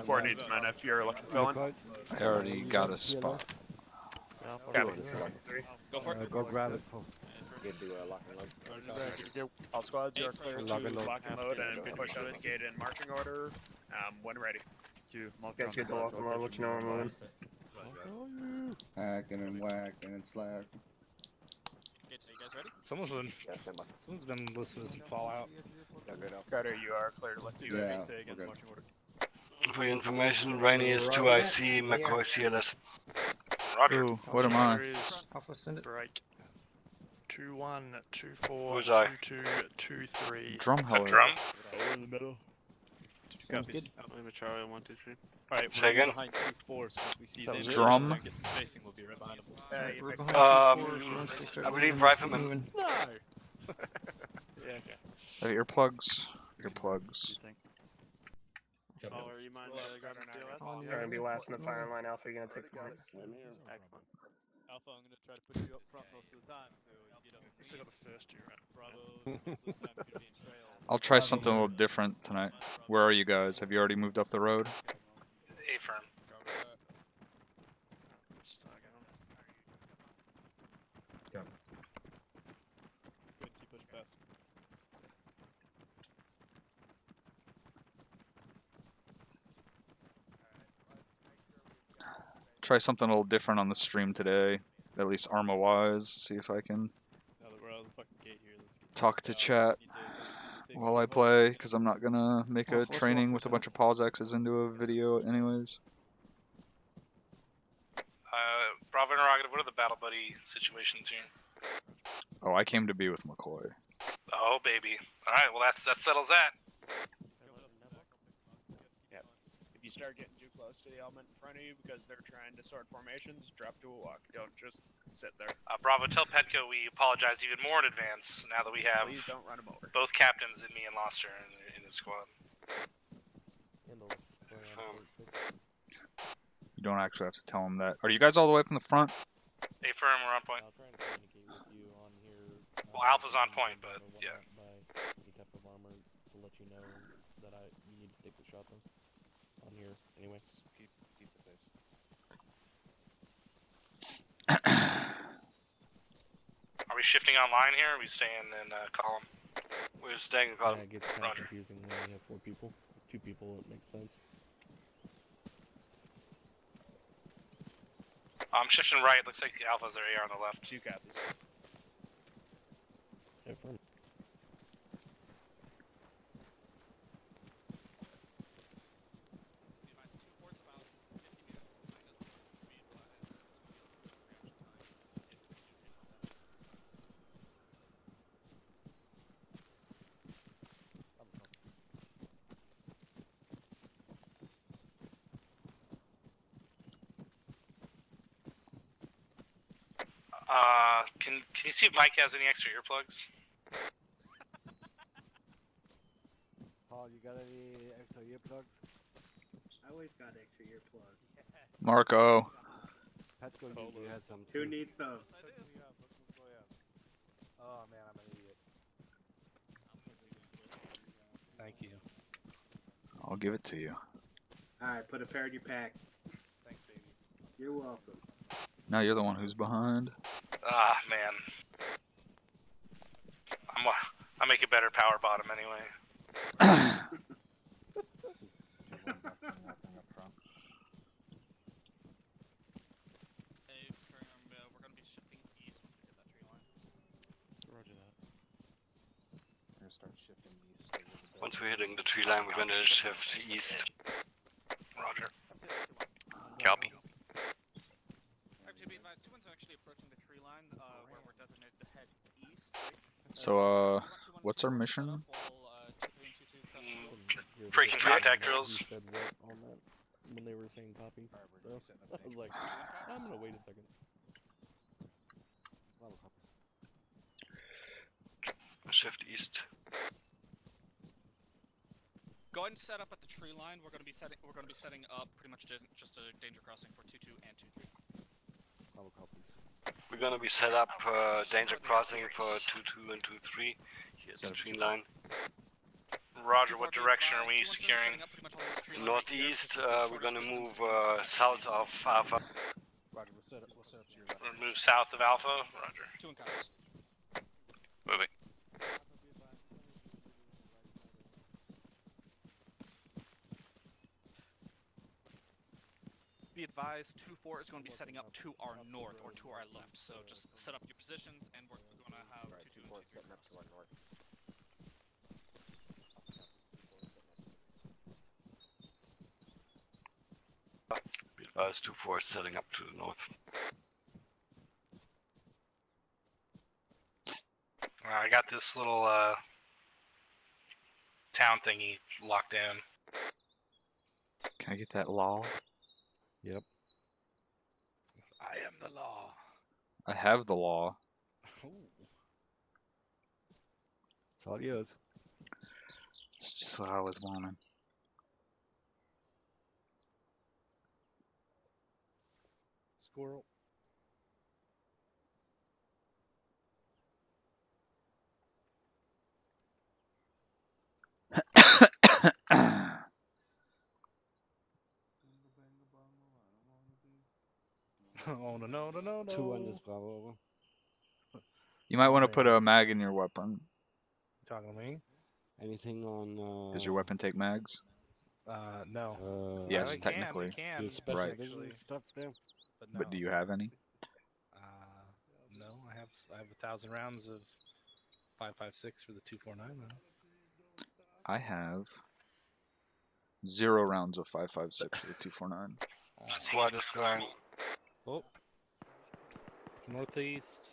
4 needs men if you're looking to fill in. I already got a spot. Go for it. Go grab it. All squads, you are clear to lock and load and be pushed out of the gate in marching order. When ready. Guys get the lock and load, let you know when we're moving. Hacking and whacking and slacking. Okay, so you guys ready? Someone's been listening to some Fallout. Carter, you are clear to lift to Yeah, say again, marching order. For your information, Rainy is 2IC, McCoy CLS. Roger. Ooh, what am I? Break. 2124 Who's I? 2223. Drum hell. Drum? In the middle. Good. I'm a Charlie 1, 2, 3. Alright, Say again? Behind 2-4, so if we see them, Drum? get some spacing, we'll be right behind them. I believe Rifleman. No! Yeah, okay. Earplugs. Earplugs. Caller, you mind grabbing CLS? You're gonna be last in the firing line, Alpha, you're gonna take the point. Excellent. Alpha, I'm gonna try to put you up front most of the time, so you don't Still got the first year, right? Bravo, most of the time you're being trailed. I'll try something a little different tonight. Where are you guys? Have you already moved up the road? A-firm. Good, keep pushing past. Try something a little different on the stream today. At least ArmA wise. See if I can Now that we're out of the fucking gate here, let's get talk to chat while I play, because I'm not gonna make a training with a bunch of pause X's into a video anyways. Bravo Interrogative, what are the battle buddy situations here? Oh, I came to be with McCoy. Oh, baby. Alright, well that settles that. Yep. If you start getting too close to the element in front of you because they're trying to sort formations, drop to a walk. Don't just sit there. Bravo, tell Petco we apologize even more in advance now that we have Please don't run him over. both captains and me and Loster in the squad. You don't actually have to tell him that. Are you guys all the way up in the front? A-firm, we're on point. I'll try and communicate with you on here. Well, Alpha's on point, but yeah. By any type of armor to let you know that you need to take the shot then. On here, anyway. Keep the pace. Are we shifting online here, or are we staying in column? We're staying in column. Yeah, it gets kind of Roger. confusing when you have 4 people. 2 people, it makes sense. I'm shifting right, looks like Alpha's their AR on the left. 2 copies. Yeah, fine. Can you see if Mike has any extra earplugs? Paul, you got any extra earplugs? I always got extra earplugs. Marco. Petco usually has some. Who needs those? Oh man, I'm an idiot. Thank you. I'll give it to you. Alright, put a pair in your pack. Thanks, baby. You're welcome. Now you're the one who's behind. Ah, man. I make a better power bottom anyway. Hey, we're gonna be shifting east once we hit that tree line. Roger that. We're gonna start shifting east. Once we're hitting the tree line, we're going to shift east. Roger. Copy. Actually, be advised, 2-1's actually approaching the tree line, where we're designated to head east. So, what's our mission? Freaking contact drills. You said what on that when they were saying copy? So, I was like, I'm gonna wait a second. Shift east. Go ahead and set up at the tree line. We're gonna be setting up pretty much just a danger crossing for 2-2 and 2-3. We're gonna be set up danger crossing for 2-2 and 2-3. Here's the tree line. Roger, what direction are we securing? Northeast, we're gonna move south of Alpha. Roger, we'll set up to your left. We'll move south of Alpha. Roger. 2 encounters. Moving. Be advised, 2-4 is going to be setting up to our north or to our left. So just set up your positions, and we're going to have 2-2 and 2-3 setting up to our north. Be advised, 2-4 is setting up to the north. I got this little town thingy locked down. Can I get that law? Yep. I am the law. I have the law. It's all yours. It's just what I was wanting. Squirrel. Oh no. 2 on this Bravo. You might want to put a mag in your weapon. You talking to me? Anything on? Does your weapon take mags? No. Yes, it technically. Can, Your special Right. vision stuff there. But no. But do you have any? No, I have 1,000 rounds of 5.56 for the 249. I have 0 rounds of 5.56 for the 249. Squad is going. Oh. Northeast.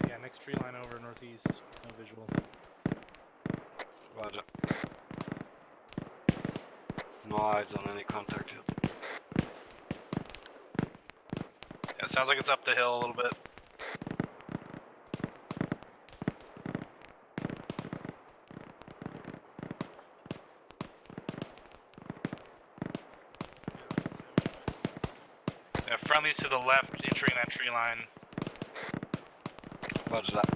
Yeah, next tree line over northeast. No visual. Roger. No eyes on any contact yet. Yeah, sounds like it's up the hill a little bit. Yeah, friendlies to the left, entering that tree line. Roger that.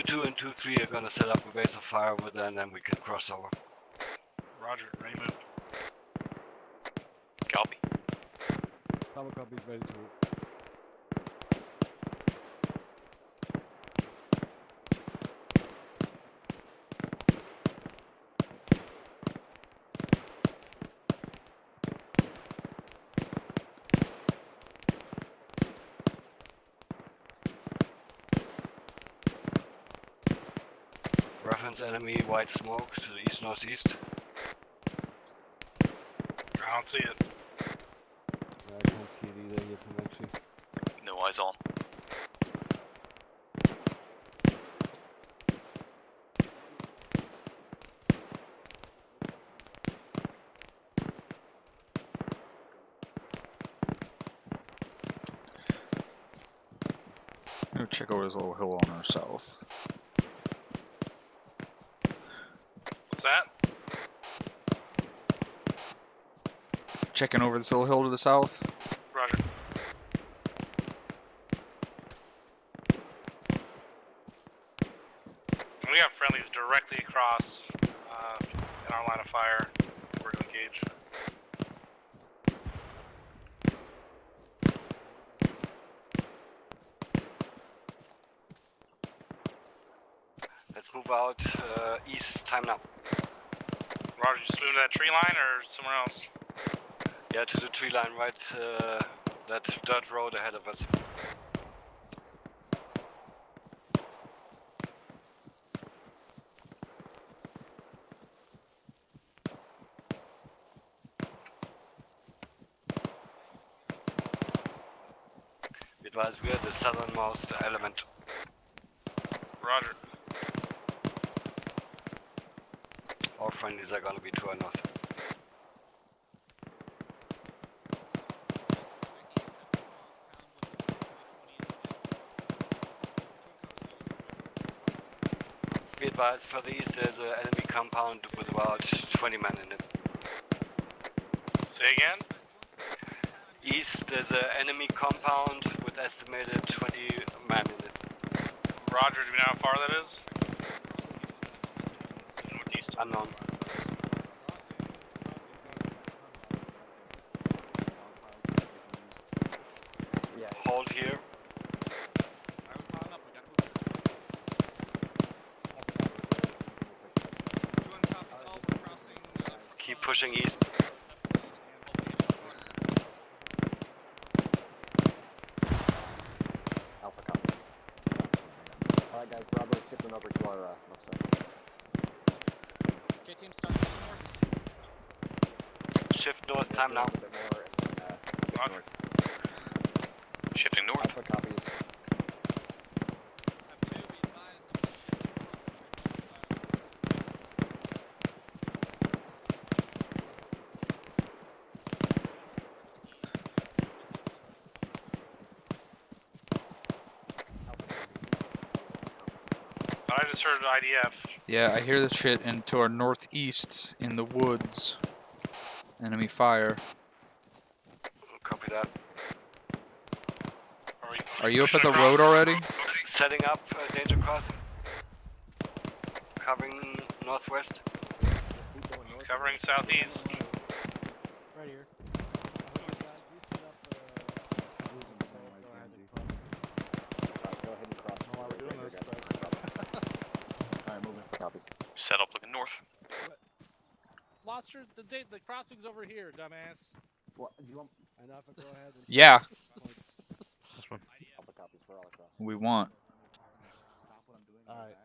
Two and 2-3 are gonna set up a base of fire with that, and then we can cross over. Roger, ready to move. Copy. Bravo copy, ready to move. Reference enemy, white smoke to the east-northeast. I don't see it. I can't see it either here from actually. No eyes on. I'm gonna check over this little hill on our south. What's that? Checking over this little hill to the south. Roger. We have friendlies directly across in our line of fire. We're going to engage. Let's move out east. Time now. Roger, just move to that tree line or somewhere else? Yeah, to the tree line, right? That dirt road ahead of us. It was we are the southernmost element. Roger. All friendlies are gonna be to our north. advise for the east, there's an enemy compound with about 20 men in it. Say again? East, there's an enemy compound with estimated 20 men in it. Roger, do we know how far that is? Northeast. Unknown. Yeah. Hold here. Alright, we're piling up. We got join the copies. All we're crossing. Keep pushing east. Alpha copies. Alright guys, Bravo is shifting over to our left side. Okay, team, start heading north. Shift north time now. A bit more and, shift north. Shifting north. Alpha copies. Have 2, be advised to shift I just heard IDF. Yeah, I hear the shit and to our northeast in the woods. Enemy fire. Copy that. Are you up at the road already? Setting up danger crossing. Covering northwest. Covering southeast. Right here. Go ahead and cross. While we're doing this, Alright, moving. Copies. Set up looking north. Lost her, the crossing's over here, dumbass. What, do you want? And Alpha, go ahead and... Yeah, Alpha copies, we're all across. we want. Alright.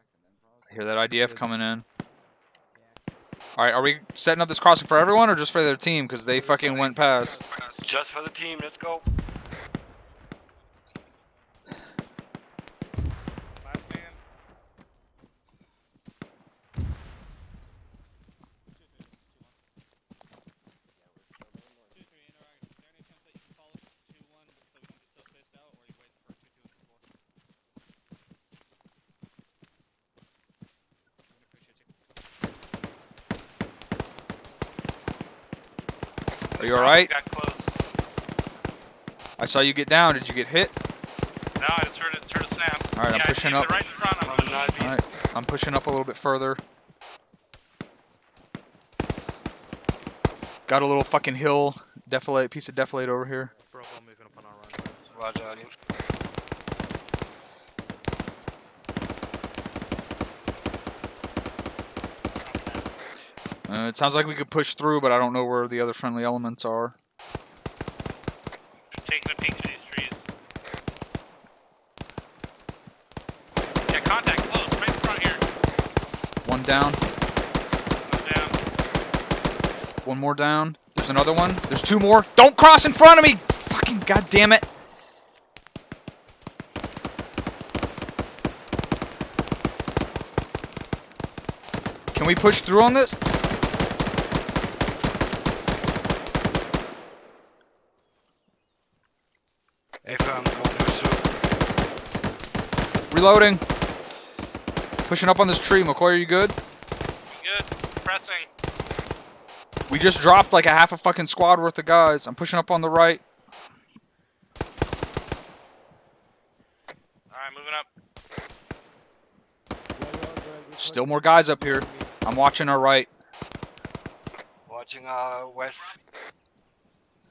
I hear that IDF coming in. Alright, are we setting up this crossing for everyone or just for their team? Because they fucking went past. Just for the team, let's go. Last man. Are you alright? Got close. I saw you get down. Did you get hit? No, I just heard a snap. Alright, I'm Yeah, pushing I see up. the right in front. I'm pushing up. Alright, I'm pushing up a little bit further. Got a little fucking hill defilade, piece of defilade over here. Bravo moving up on our run. Roger, Alien. It sounds like we could push through, but I don't know where the other friendly elements are. Taking a peek at these trees. Yeah, contact close, right in front here. One down. One down. One more down. There's another one. There's two more. Don't cross in front of me! Fucking goddamn it! Can we push through on this? Reloading. Pushing up on this tree. McCoy, are you good? Good. Pressing. We just dropped like a half a fucking squad worth of guys. I'm pushing up on the right. Alright, moving up. Still more guys up here. I'm watching our right. Watching west.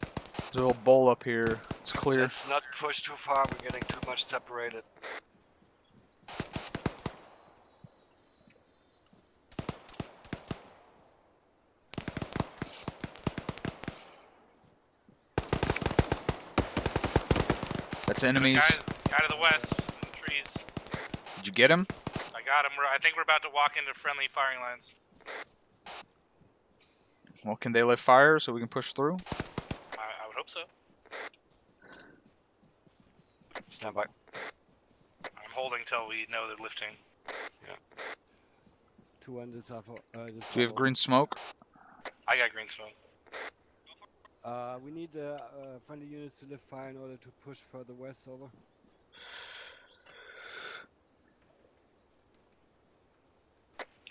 There's a little bowl up here. It's clear. Let's not push too far, we're getting too much separated. That's enemies. Guy to the west, in the trees. Did you get him? I got him. I think we're about to walk into friendly firing lines. Well, can they lift fire so we can push through? I would hope so. Stand by. I'm holding till we know they're lifting. Yeah. Two enders Alpha. Do we have green smoke? I got green smoke. We need friendly units to lift fire in order to push further west. Over.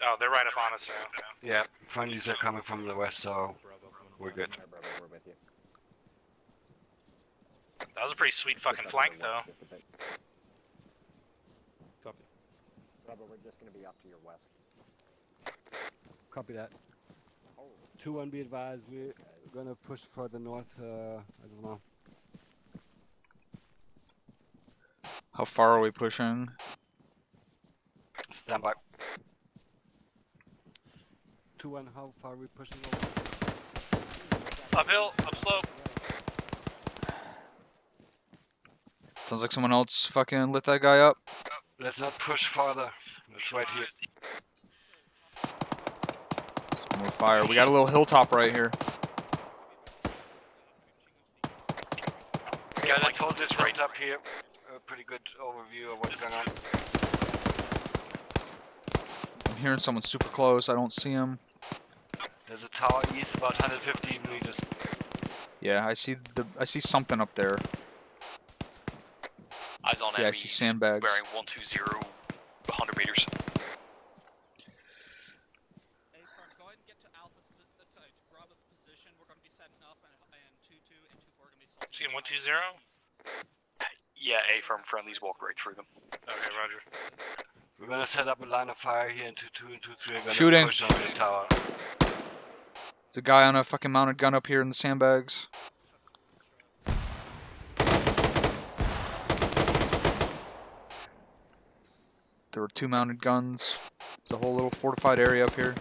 Oh, they're right up on us now. Yeah, friendlies are coming from the west, so we're good. We're with you. That was a pretty sweet fucking flank, though. Copy. Bravo, we're just gonna be up to your west. Copy that. 2-1, be advised. We're gonna push further north as of now. How far are we pushing? Stand by. 2-1, how far are we pushing over? Uphill, upslope. Sounds like someone else fucking lit that guy up. Let's not push farther. It's right here. More fire. We got a little hilltop right here. Yeah, let's hold this right up here. A pretty good overview of what's going on. I'm hearing someone super close. I don't see him. There's a tower east about 150 meters. Yeah, I see something up there. Eyes on Yeah, I see enemies. sandbags. Bearing 120, 100 meters. Go ahead and get to Alpha's, sorry, to Bravo's position. We're going to be setting up, and 2-2 and 2-4 are going to be salting. See 120? Yeah, A firm friendlies walk right through them. Okay, roger. We're gonna set up a line of fire here in 2-2 and 2-3 are gonna Shooting. push into the tower. There's a guy on a fucking mounted gun up here in the sandbags. There were 2 mounted guns. There's a whole little fortified area up here.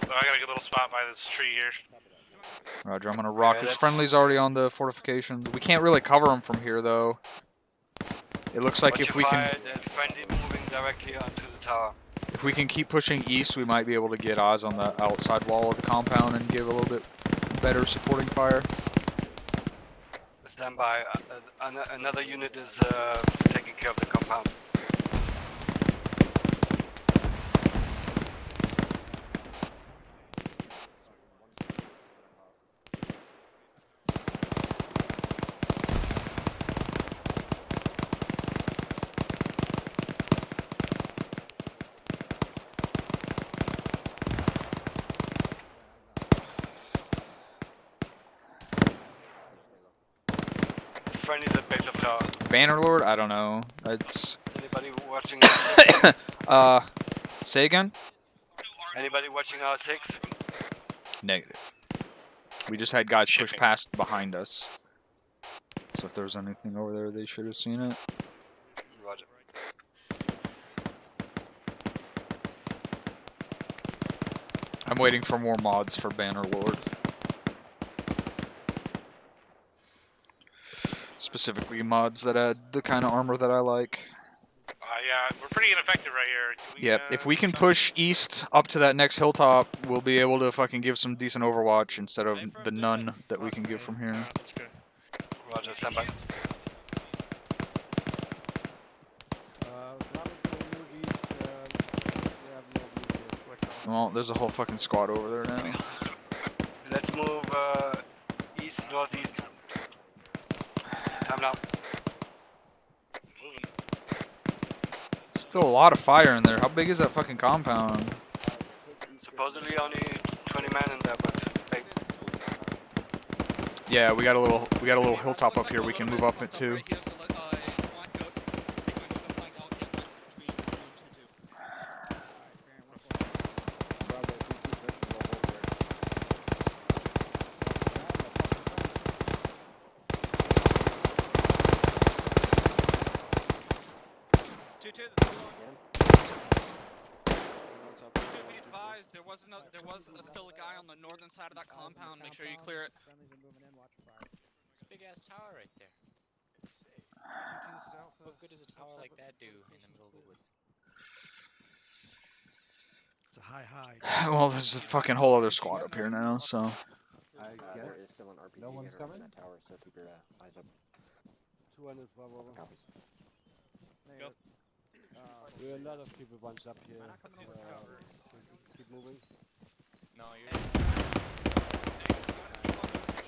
So I got a good little spot by this tree here. Roger, I'm gonna rock. Yeah, There's that's- friendlies already on the fortifications. We can't really cover them from here, though. It looks like Watch if your we fire, can, there's friendly moving directly onto the tower. if we can keep pushing east, we might be able to get eyes on the outside wall of the compound and give a little bit better supporting fire. Stand by. Another unit is taking care of the compound. Friendly's at base of tower. Bannerlord? I don't know. It's Anybody watching? say again? Anybody watching R6? Negative. We just had guys push Shipping. past behind us. So if there was anything over there, they should have seen it. Roger. I'm waiting for more mods for Bannerlord. Specifically mods that add the kind of armor that I like. Yeah, we're pretty ineffective right here. Can we, Yep, if we can push east up to that next hilltop, we'll be able to fucking give some decent overwatch instead of the none that we can give from here. Yeah, that's good. Roger, stand by. Bravo's gonna move east. We have no view here. Well, there's a whole fucking squad over there now. Let's move east, northeast. Time now. Moving. Still a lot of fire in there. How big is that fucking compound? Supposedly only 20 men in there, but hey, Yeah, we got a little hilltop up here we can move up it to. There was still a guy on the northern side of that compound. Make sure you clear it. It's a big ass tower right there. What good does a tower like that do in the middle of the woods? It's a high. Well, there's a fucking whole other squad up here now, so. I guess there is still an RPG no one's hitter coming? in that tower, so keep your eyes up. 200, Bravo. Copies. Go. There are a lot of people bunched up here. Keep moving. No, you're.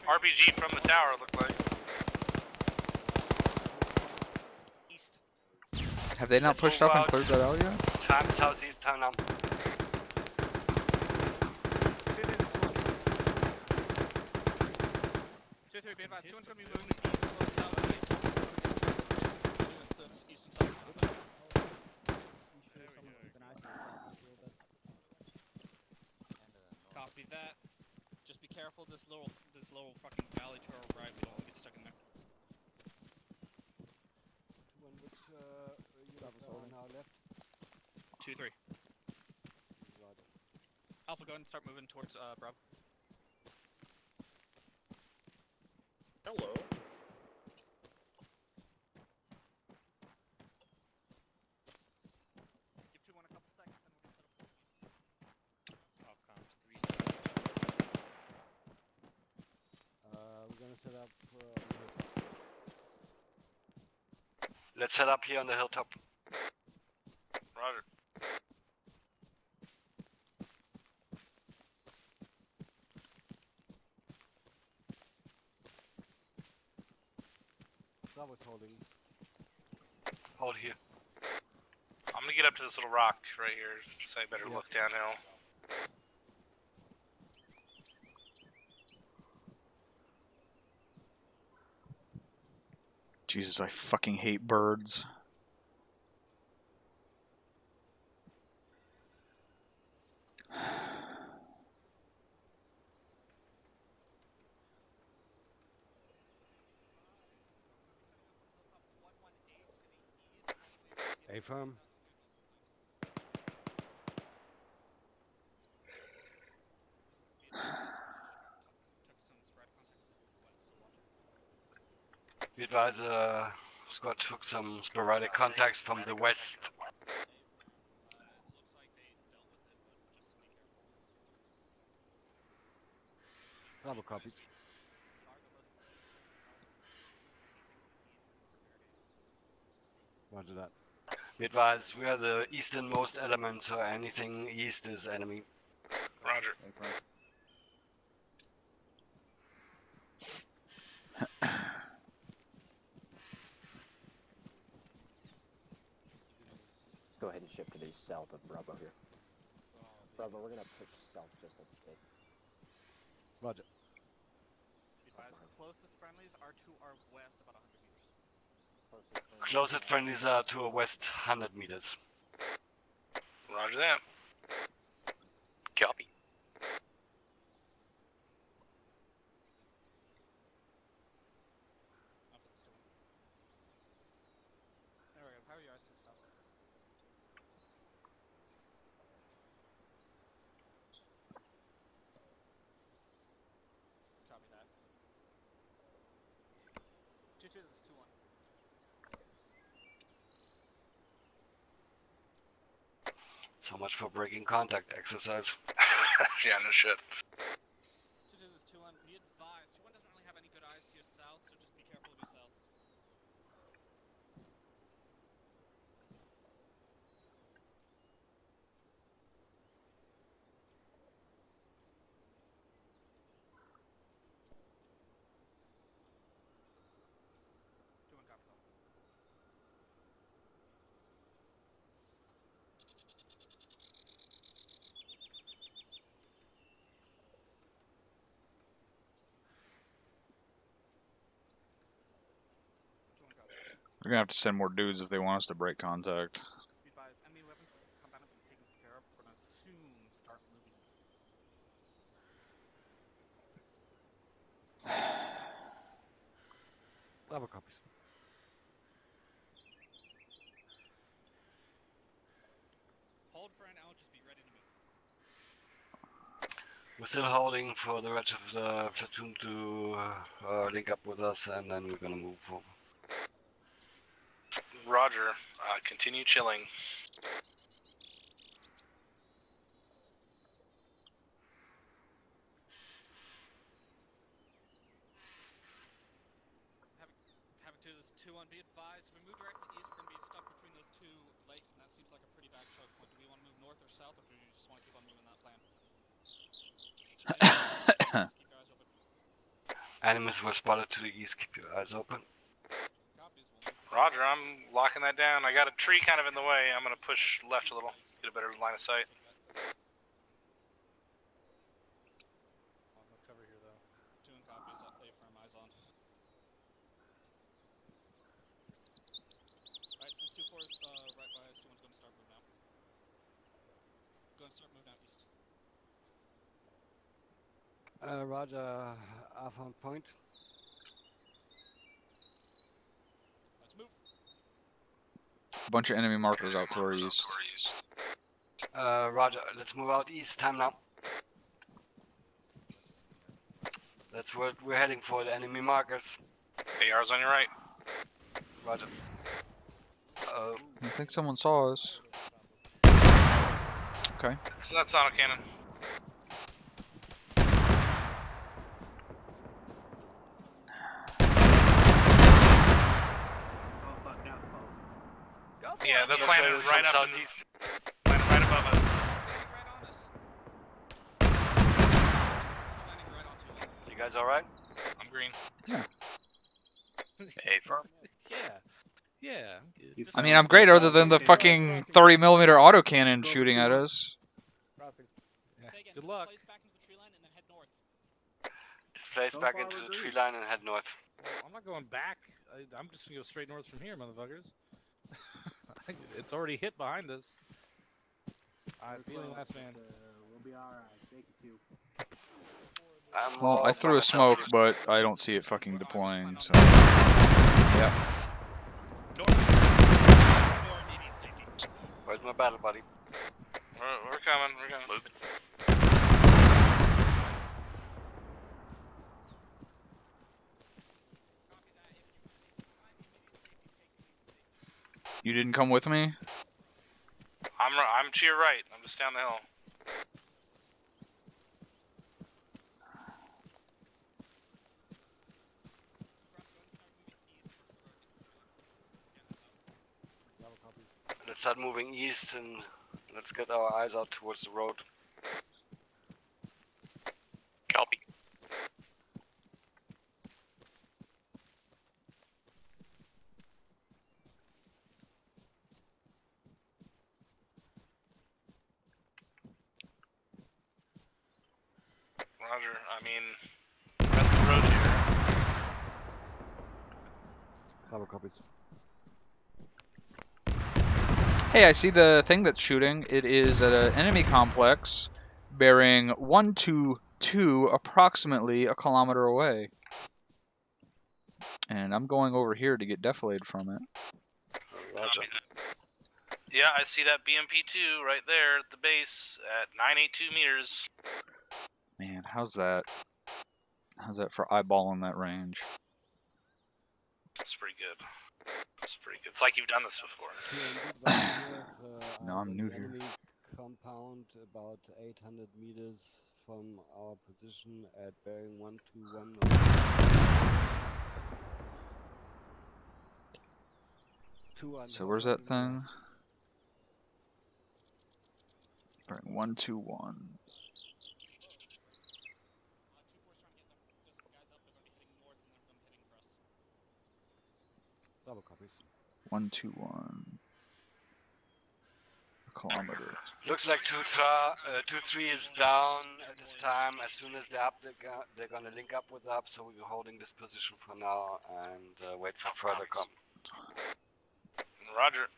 RPG from the tower, looked like. East. Have they not Let's pushed move up and out. cleared that out yet? time southeast, time now. Copy that. Just be careful this little fucking valley to our right. We don't want to get stuck in there. 2-1, which units are now left? 2-3. Roger. Alpha, go ahead and start moving towards Bravo. Hello. Give 2-1 a couple seconds and we'll get set up. All comms 3 star. We're gonna set up on the hilltop. Let's set up here on the hilltop. Roger. Bravo's holding. Hold here. I'm gonna get up to this little rock right here, so I better look downhill. Jesus, I fucking hate birds. A-firm. We advise squad took some sporadic contacts from the west. Bravo copies. Roger that. We advise we are the easternmost element, so anything east is enemy. Roger. Go ahead and shift to the south of Bravo here. Bravo, we're gonna push south just a bit. Roger. Advise closest friendlies are to our west, about 100 meters. Closest friendlies are to a west 100 meters. Roger that. Copy. There we go. Power your eyes to the south. Copy that. 2-2, this is 2-1. So much for breaking contact exercise. Yeah, no shit. 2-2, this is 2-1. Be advised, 2-1 doesn't really have any good eyes to your south, so just be careful of your south. They're gonna have to send more dudes if they want us to break contact. Be advised, enemy weapons with combat have been taken care of. We're gonna soon start moving. Bravo copies. Hold for an hour, just be ready to move. We're still holding for the rest of the platoon to link up with us, and then we're gonna move forward. Roger. Continue chilling. Havoc 2, this is 2-1. Be advised, if we move directly east, we're gonna be stuck between those two lakes, and that seems like a pretty bad choke point. Do we want to move north or south, or do we just want to keep on moving that plan? Just keep your eyes open. Enemies were spotted to the east. Keep your eyes open. Roger, I'm locking that down. I got a tree kind of in the way. I'm gonna push left a little, get a better line of sight. On the cover here, though. 2-1 copies, A-firm, eyes on. Alright, since 2-4 is right by us, 2-1's gonna start moving out. Go and start moving out east. Roger, Alpha on point. Let's move. A bunch of enemy markers out to our east. Roger, let's move out east. Time now. That's what we're heading for, the enemy markers. AR's on your right. Roger. I think someone saw us. Okay. That's autocannon. Yeah, that's landing right up southeast. landing right above us. Right on us. Landing right onto it. You guys alright? I'm green. Yeah. Hey, firm. Yeah, I'm good. I mean, I'm great other than the fucking 30mm autocannon shooting at us. Yeah. Say again, Good luck. displace back into the tree line and then head north. Displace back into the tree line and head north. I'm not going back. I'm just gonna go straight north from here, motherfuckers. It's already hit behind us. I'm feeling last man. We'll be alright. Take it too. Well, I threw a smoke, but I don't see it fucking deploying, so... Yep. Where's my battle buddy? We're coming. We're coming. Moving. You didn't come with me? I'm to your right. I'm just down the hill. Let's start moving east and let's get our eyes out towards the road. Copy. Roger. I mean, we're at the road here. Bravo copies. Hey, I see the thing that's shooting. It is at an enemy complex bearing 122 approximately a kilometer away. And I'm going over here to get deflated from it. Roger. Yeah, I see that BMP-2 right there at the base at 982 meters. Man, how's that? How's that for eyeballing that range? That's pretty good. That's pretty good. It's like you've done this before. No, I'm new here. Enemy compound about 800 meters from our position at bearing 121. So where's that thing? Bearing 121. Double copies. 121. A kilometer. Looks like 2-3 is down at this time. As soon as they're up, they're gonna link up with us. So we're holding this position for now and wait for further comment. Roger.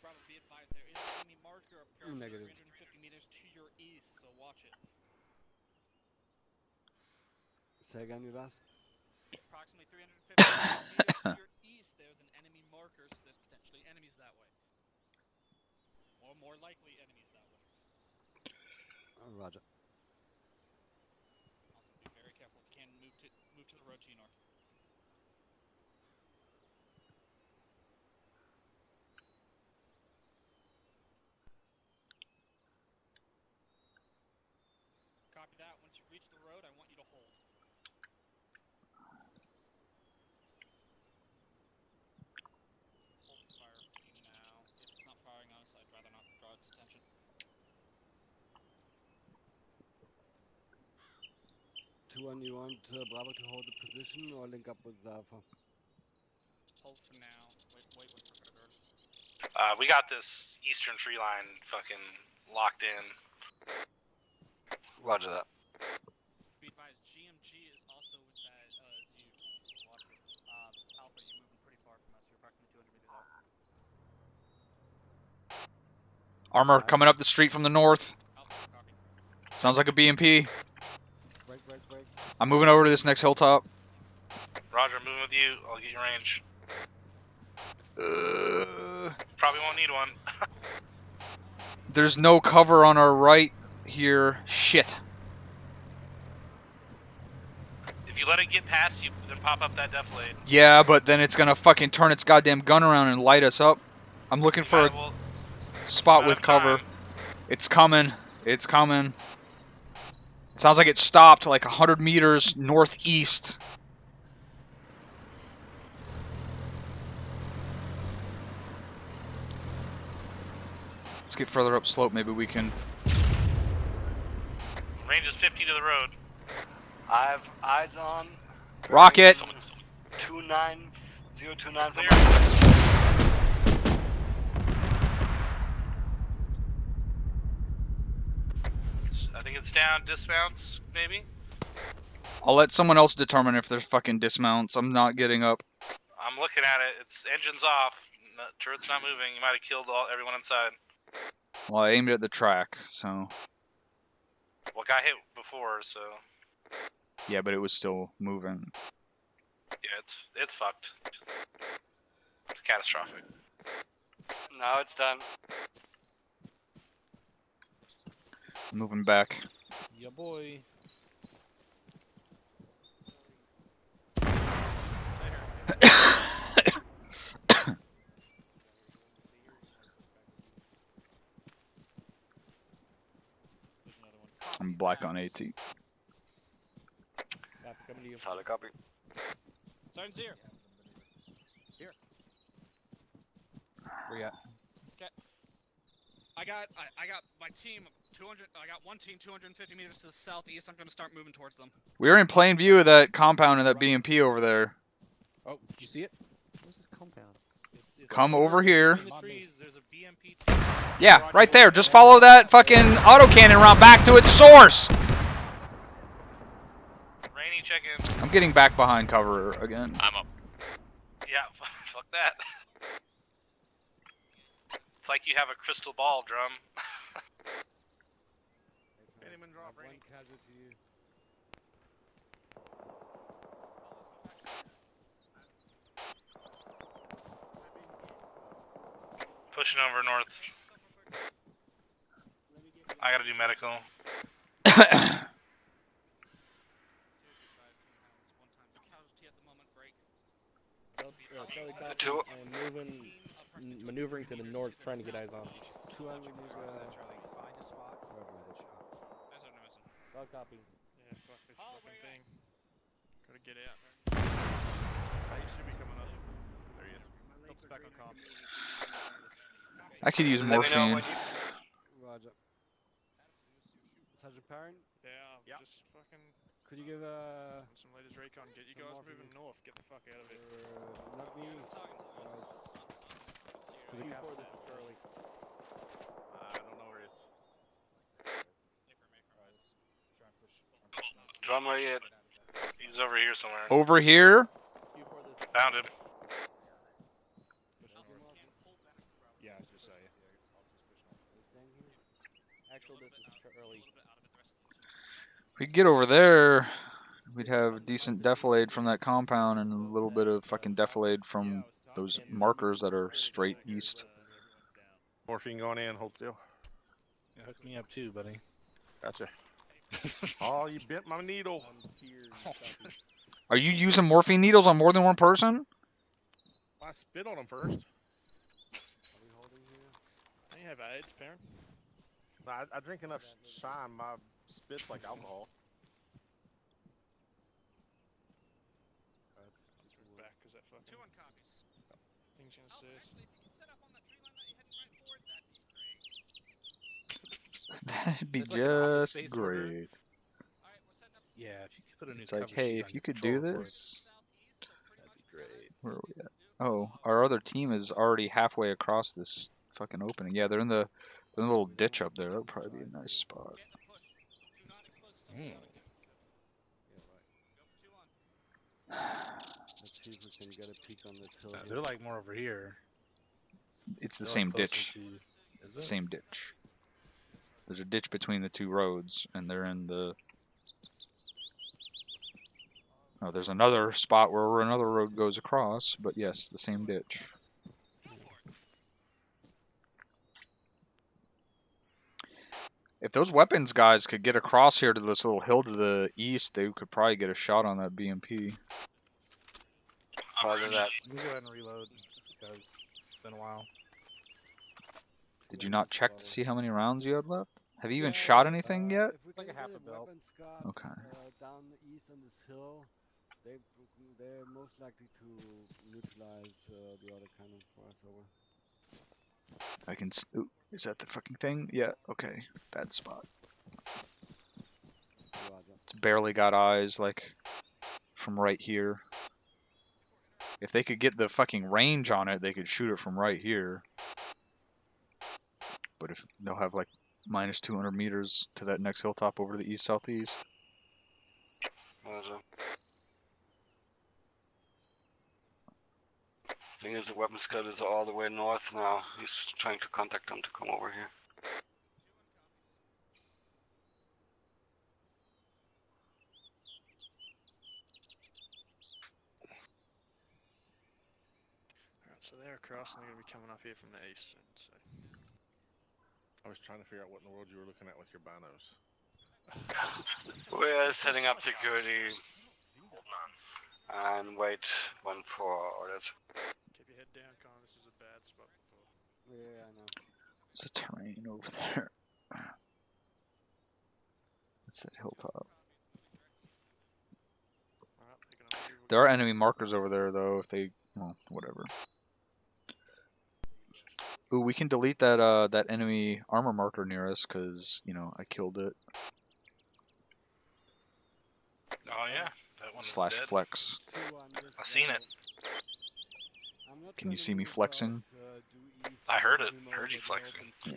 Bravo, be advised, there is an enemy marker approaching Negative. 350 meters to your east, so watch it. Say again, you last? Approximately 350 meters to your east, there's an enemy marker, so there's potentially enemies that way. Or more likely enemies that way. Roger. Also, be very careful if you can move to the road to your north. Copy that. Once you reach the road, I want you to hold. Hold fire now. If it's not firing on us, I'd rather not draw its attention. You want Bravo to hold the position or link up with Alpha? Hold for now. Wait for further orders. We got this eastern tree line fucking locked in. Roger that. Be advised, GMG is also with that Z. Watch it. Alpha, you're moving pretty far from us. You're approximately 200 meters out. Armor coming up the street from the north. Alpha, Sounds like a BMP. Break. I'm moving over to this next hilltop. Roger, I'm moving with you. I'll get your range. Probably won't need one. There's no cover on our right here. Shit. If you let it get past you, then pop up that deflate. Yeah, but then it's gonna fucking turn its goddamn gun around and light us up. I'm looking for a spot with cover. It's coming. It's coming. It sounds like it stopped like 100 meters northeast. Let's get further up slope. Maybe we can. Range is 50 to the road. I have eyes on. Rocket. 29029 from I think it's down. Dismounts, maybe? I'll let someone else determine if there's fucking dismounts. I'm not getting up. I'm looking at it. Its engine's off. Turret's not moving. You might have killed everyone inside. Well, I aimed at the track, so. Well, got hit before, so. Yeah, but it was still moving. Yeah, it's fucked. It's catastrophic. No, it's done. Moving back. Yeah, boy. I'm black on AT. Coming to you. Solid copy. Sergeant's here. Here. Where you at? Okay. I got my team 200. I got one team 250 meters to the southeast. I'm gonna start moving towards them. We're in plain view of that compound and that BMP over there. Oh, did you see it? Where's this compound? Come over here. In the trees, there's a BMP. Yeah, right there. Just follow that fucking autocannon route back to its source. Rainy, check in. I'm getting back behind cover again. I'm up. Yeah, fuck that. It's like you have a crystal ball, Drum. One casualty. Pushing over north. I gotta do medical. I am maneuvering to the north, trying to get eyes on. 200 meters. Find a spot. Solid copy. Yeah, fuck this fucking thing. Gotta get out. He should be coming up. There he is. Helps back on comms. I could use morphine. Roger. Sergeant Perrin? Yeah, just fucking. Could you give some latest recon? Get you guys moving north. Get the fuck out of it. not me. To the cap. I don't know where he is. Drum, where you at? He's over here somewhere. Over here? Found him. Yeah, I was just saying. Actual distance Charlie. If we could get over there, we'd have decent defilade from that compound and a little bit of fucking defilade from those markers that are straight east. Morphine going in, hold still. Yeah, hook me up too, buddy. Gotcha. Oh, you bent my needle. Are you using morphine needles on more than one person? I spit on him first. I have AIDS, Perrin. No, I drink enough shine, my spit's like alcohol. Back, cause that fucking. 2-1 copies. Thing's gonna Oh, say. actually, if you can set up on that tree line that you're heading right towards, that'd be great. That'd be Is that like an office just space order? great. Yeah, if you could put a new It's like, cover hey, sheet if on you could do control this. that'd be great. Where are we at? Oh, our other team is already halfway across this fucking opening. Yeah, they're in the little ditch up there. That'll probably be a nice spot. Let's see if we can get a peek on this hill. They're like more over here. It's the They're, like, same closer ditch. to- It's the same ditch. There's a ditch between the two roads, and they're in the... Oh, there's another spot where another road goes across, but yes, the same ditch. If those weapons guys could get across here to this little hill to the east, they could probably get a shot on that BMP. Roger that. Let me go ahead and reload, just because it's been a while. Did you not check to see how many rounds you had left? Have you even shot anything yet? If we Like can a half get a belt. weapons guard, Okay. down the east on this hill, they're most likely to neutralize the other cannon for us over. I can... Ooh, is that the fucking thing? Yeah, okay. Bad spot. It's barely got eyes, like, from right here. If they could get the fucking range on it, they could shoot it from right here. But if they'll have, like, minus 200 meters to that next hilltop over to the east-southeast. Roger. Thing is, the weapons scout is all the way north now. He's trying to contact them to come over here. Alright, so they're across and they're going to be coming up here from the east. So. I was trying to figure out what in the world you were looking at with your binos. We're setting up security and wait one for orders. Keep your head down, Con. This is a bad spot before. Yeah, I know. It's a terrain over there. That's that hilltop. There are enemy markers over there, though, if they... Well, whatever. Ooh, we can delete that that enemy armor marker near us, because, you know, I killed it. Oh yeah, that one's Slash dead. flex. I seen it. Can you see me flexing? I heard it. Heard you flexing. Yeah.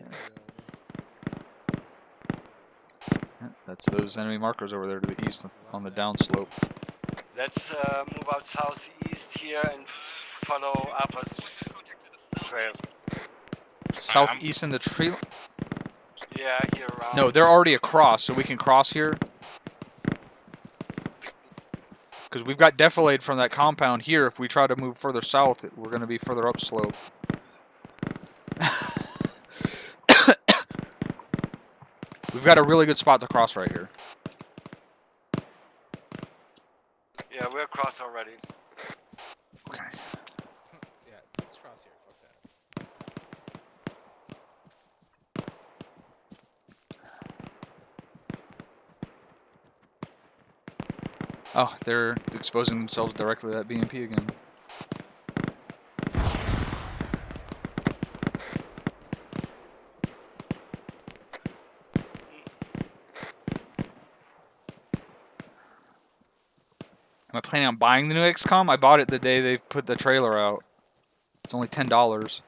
Yeah, that's those enemy markers over there to the east on the downslope. Let's move out southeast here and follow Alpha's trail. Southeast in the tree? Yeah, here around. No, they're already across, so we can cross here. Because we've got defilade from that compound here. If we try to move further south, we're going to be further upslope. We've got a really good spot to cross right here. Yeah, we're across already. Okay. Yeah, let's cross here. Fuck that. Oh, they're exposing themselves directly to that BMP again. Am I planning on buying the new XCOM? I bought it the day they put the trailer out. It's only $10.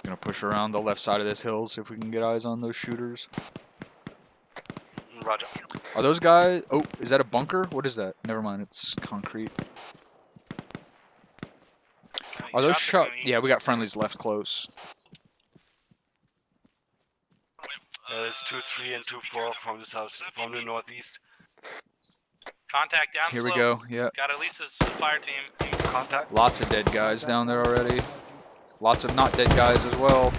Gonna push around the left side of this hill, see if we can get eyes on those shooters. Roger. Are those guys... Oh, is that a bunker? What is that? Never mind, it's concrete. Are those shot? Yeah, we got friendlies left close. There's 2-3 and 2-4 from the south, from the northeast. Contact down Here we slope. go, yeah. Got at least a fire team. Contact. Lots of dead guys down there already. Lots of not dead guys as well.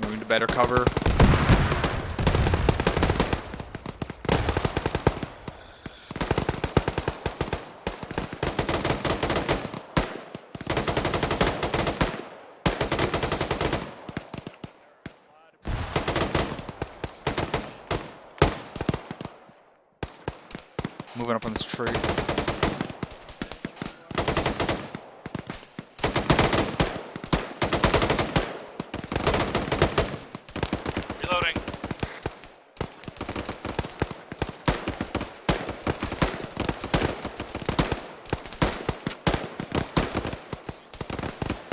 Moving to better cover. Moving up on this tree. Reloading.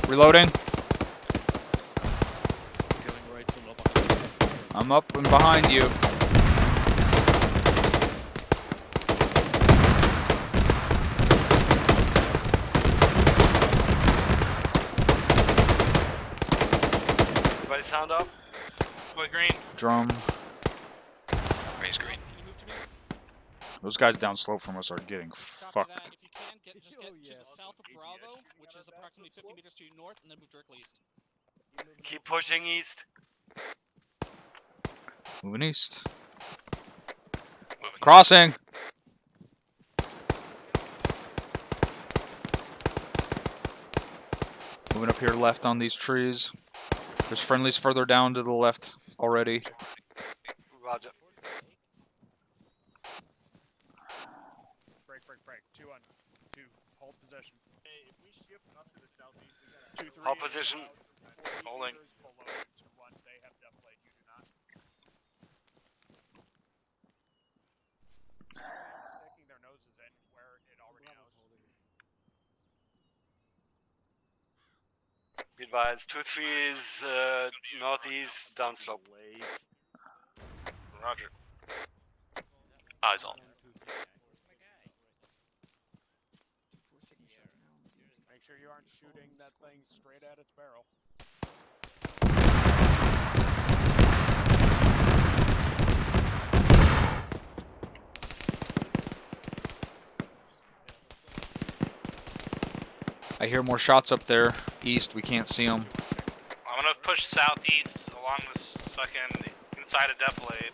Reloading. I'm up and behind you. Everybody sound up? Boy, green. Drum. Green's green. Can you move to me? Those guys down slope from us are getting Copy fucked. that. If you can, just get to the south of Bravo, which is approximately 50 meters to your north, and then move directly east. Keep pushing east. Moving east. Crossing. Moving up here left on these trees. There's friendlies further down to the left already. Roger. Break. 2 on 2. Hold position. Hey, if we shift up to the southeast, we got 2-3. Hold position. Holding. Below 2-1. They have depth blade. You do not. Sticking their noses in where it already knows. Be advised, 2-3 is northeast downslope. Roger. Eyes on. Make sure you aren't shooting that thing straight at its barrel. I hear more shots up there. East, we can't see them. I'm gonna push southeast along this fucking inside of Death Blade,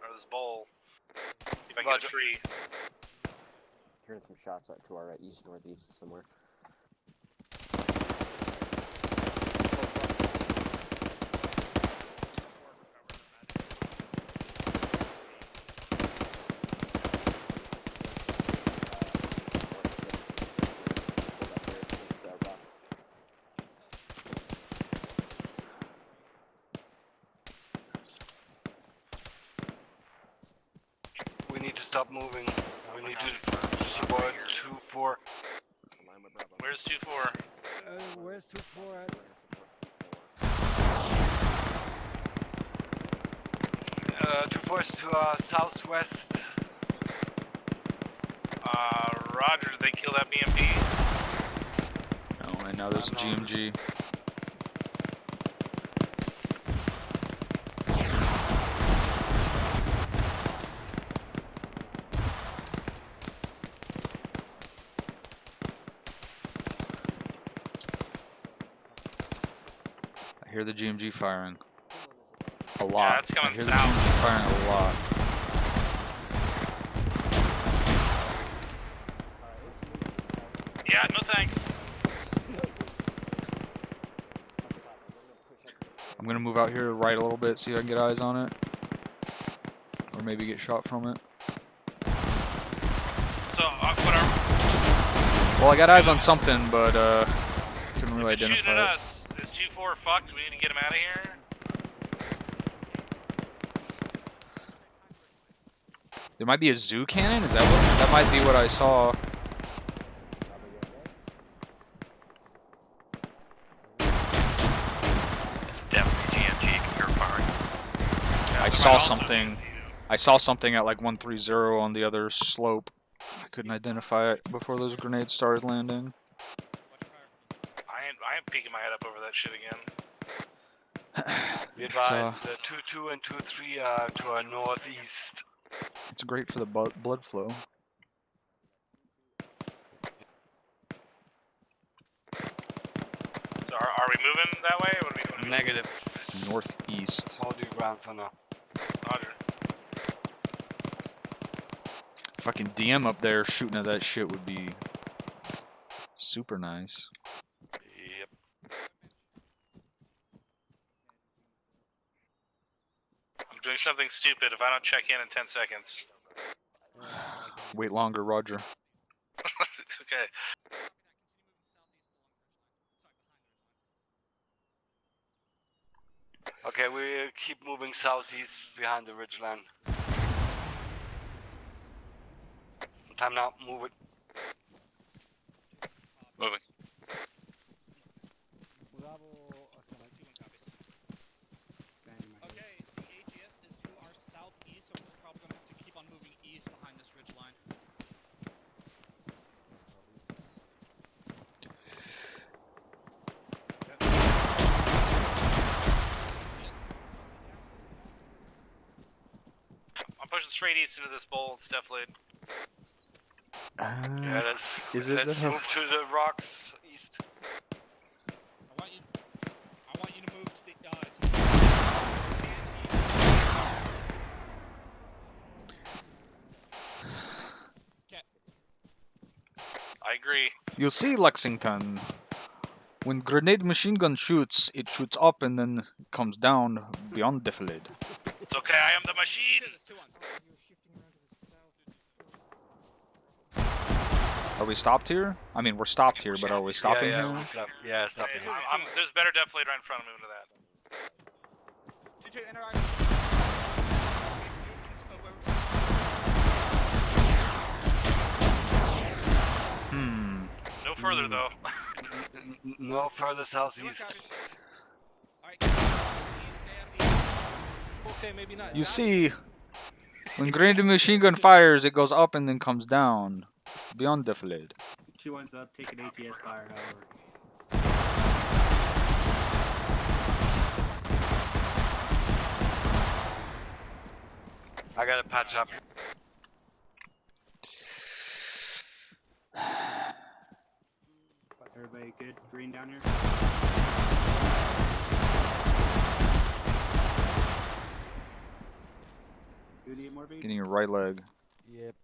or this bowl. See if I can get a tree. Hearing some shots up to our east, northeast somewhere. We need to stop moving. We need to support 2-4. Where's 2-4? Where's 2-4 at? 2-4 is to our southwest. Roger, did they kill that BMP? Oh, and now there's a GMG. I hear the GMG firing. A lot. Yeah, that's coming I hear the south. GMG firing a lot. Yeah, no thanks. I'm gonna move out here to right a little bit, see if I can get eyes on it. Or maybe get shot from it. So, whatever. Well, I got eyes on something, but couldn't really Shooting identify at it. us. Is 2-4 fucked? We need to get him out of here. There might be a zoo cannon? Is that what? That might be what I saw. It's definitely GMG. You're firing. I saw something. I saw something at like 130 on the other slope. I couldn't identify it before those grenades started landing. I ain't peeking my head up over that shit again. Be advised, 2-2 and 2-3 are to our northeast. It's great for the blood flow. So are we moving that way? What are we doing? Negative. Northeast. Hold your ground for now. Roger. Fucking DM up there shooting at that shit would be super nice. Yep. I'm doing something stupid if I don't check in 10 seconds. Wait longer, Roger. Okay. Okay, we keep moving southeast behind the ridgeline. Time now, move it. Moving. Okay, the AGS straight east into this bowl. It's deflated. Yeah, let's Is it let's though? move to the rocks east. I want you to move to the I agree. You'll see, Lexington. When grenade machine gun shoots, it shoots up and then comes down beyond defilade. It's okay, I am the machine! Are we stopped here? I mean, we're stopped here, but are we stopping yeah, here? we stop. Yeah, stop. Hey, there's better defilade right in front of me to that. 2-2 interact. No further though. No further southeast. Okay, maybe not. You see, when grenade machine gun fires, it goes up and then comes down beyond defilade. 2-1's up, take an ATS fire, however. I gotta patch up. Everybody good? Green down here? Do you need more V? Getting your right leg. Yep.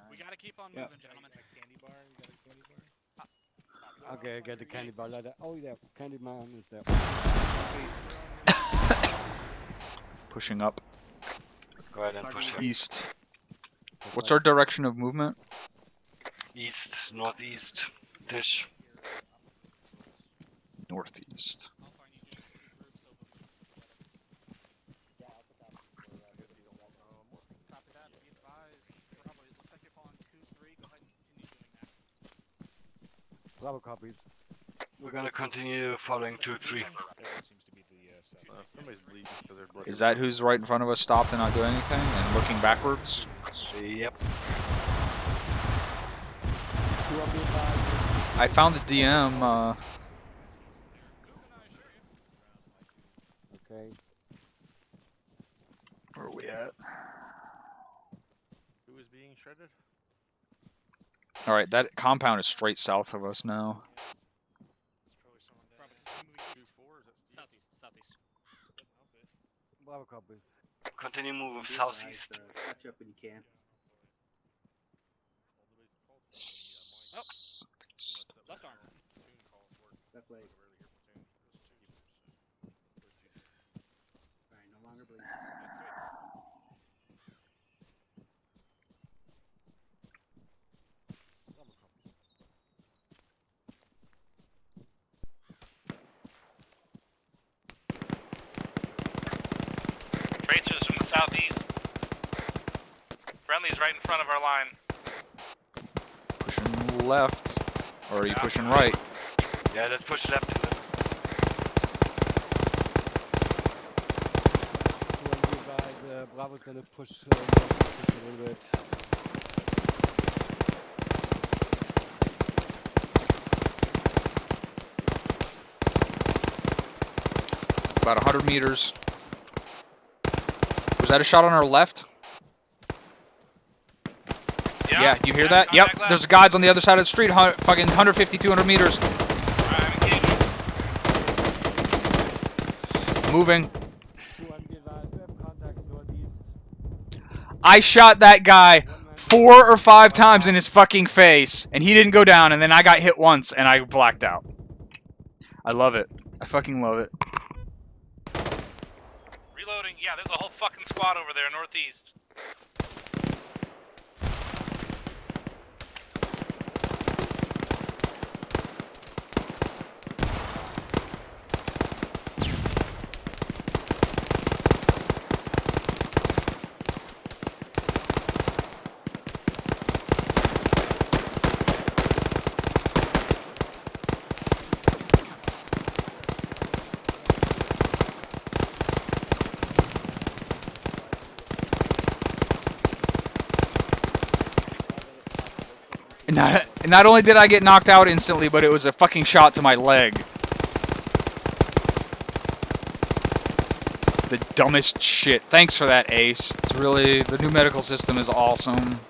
We gotta keep on moving, gentlemen. Okay, I got the candy bar ladder. Oh yeah, candy man is there. Pushing up. Go ahead and push it. East. What's our direction of movement? East, northeast, dish. Northeast. Copy that. Be advised. Bravo, it looks like you're following 2-3. Go ahead and continue doing that. Bravo copies. We're gonna continue following 2-3. Somebody's bleeding for their blood. Is that who's right in front of us stopped and not doing anything and looking backwards? Yep. I found the DM. Okay. Where are we at? Who is being shredded? All right, that compound is straight south of us now. Southeast. Bravo copies. Continue moving southeast. Catch up when you can. Left arm. Left leg. Alright, no longer bleeding. Tracers from the southeast. Friendly's right in front of our line. Pushing left. Or are you pushing right? Yeah, let's push left. Bravo's gonna push a little bit. About 100 meters. Was that a shot on our left? Yeah, you hear that? Yep, there's guys on the other side of the street, fucking 150, 200 meters. Moving. I shot that guy 4 or 5 times in his fucking face, and he didn't go down, and then I got hit once, and I blacked out. I love it. I fucking love it. Reloading. Yeah, there's a whole fucking squad over there northeast. Not only did I get knocked out instantly, but it was a fucking shot to my leg. the dumbest shit. Thanks for that, Ace. It's really, the new medical system is awesome.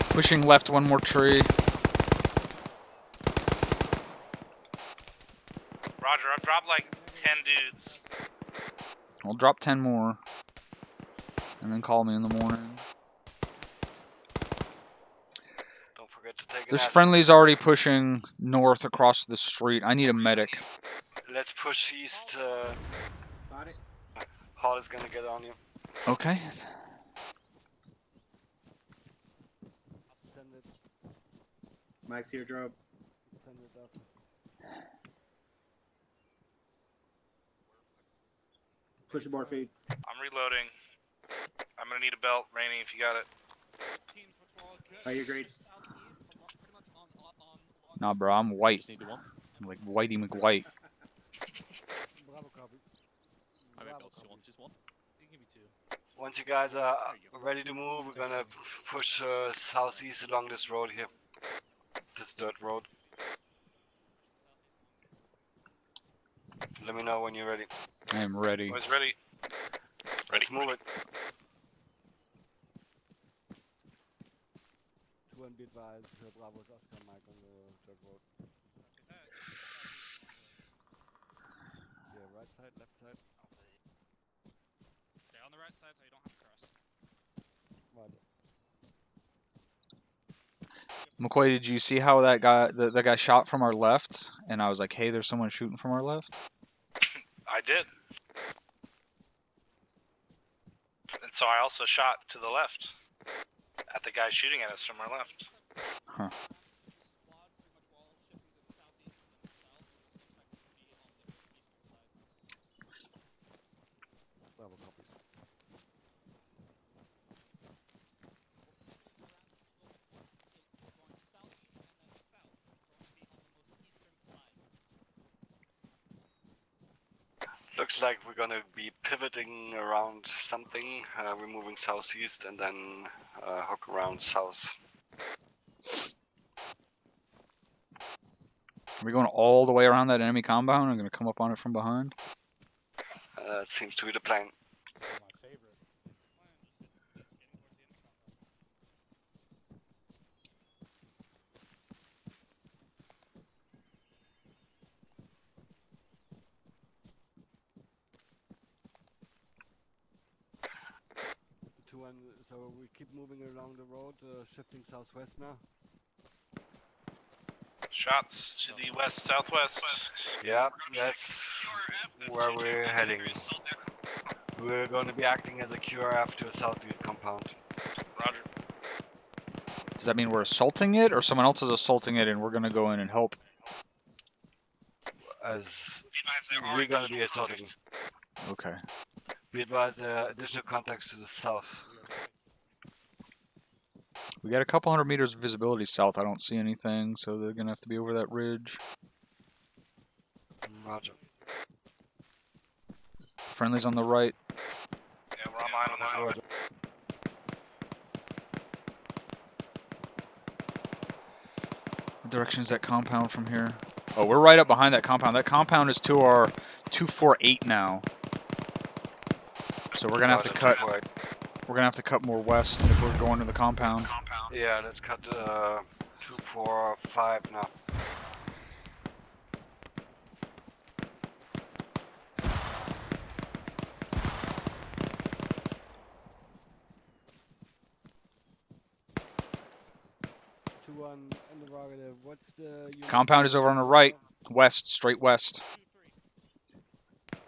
Pushing left one more tree. Roger, I've dropped like 10 dudes. I'll drop 10 more. And then call me in the morning. Don't forget to take There's an friendlies already pushing north across the street. I need a medic. Let's push east. Got it. Hall is gonna get on you. Okay. Send it. Mike's here, drop. Send it up. Push the bar feed. I'm reloading. I'm gonna need a belt, Rainy, if you got it. Oh, you're great. Nah, bro, I'm white. I'm like Whitey McWhite. Bravo copy. I mean, belts, you want just one? You can give me two. Once you guys are ready to move, we're gonna push southeast along this road here. This dirt road. Let me know when you're ready. I am ready. Boys ready? Let's move it. To be advised, Bravo's Oscar Mike on the dirt road. Yeah, right side, left side. Stay on the right side so you don't have to cross. Right. McCoy, did you see how that guy, the guy shot from our left? And I was like, hey, there's someone shooting from our left? I did. And so I also shot to the left at the guy shooting at us from our left. Huh. Bravo copies. Looks like we're gonna be pivoting around something. We're moving southeast and then hook around south. Are we going all the way around that enemy compound? I'm going to come up on it from behind? It seems to be the plan. My favorite. 2-1, so we keep moving along the road, shifting southwest now. Shots to the west, southwest. Yeah, that's where we're heading. We're going to be acting as a QRF to a southview compound. Roger. Does that mean we're assaulting it, or someone else is assaulting it and we're going to go in and help? As we're going to be assaulting. Okay. We advise additional contacts to the south. We got a couple hundred meters of visibility south. I don't see anything, so they're going to have to be over that ridge. Roger. Friendlies on the right. Yeah, we're on line on that road. What direction is that compound from here? Oh, we're right up behind that compound. That compound is to our 248 now. So we're gonna have to cut. We're gonna have to cut more west if we're going to the compound. Yeah, let's cut 245 now. What's the Compound is over on the right, west, straight west.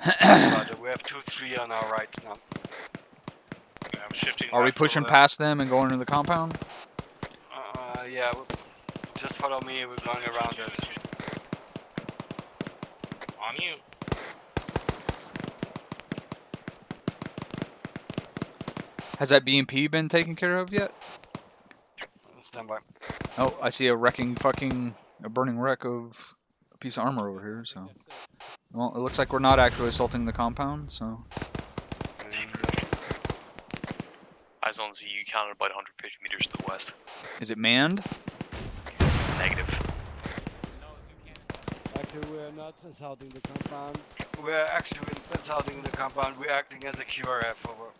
Roger, we have 2-3 on our right now. Yeah, I'm shifting. Are we pushing past them and going into the compound? Yeah, just follow me. We're going around it. On you. Has that BMP been taken care of yet? Stand by. Oh, I see a burning wreck of a piece of armor over here, so. Well, it looks like we're not actually assaulting the compound, so. Eyes on Z, you counted about 150 meters to the west. Is it manned? Negative. 2, we're not assaulting the compound. We're actually assaulting the compound. We're acting as a QRF, over.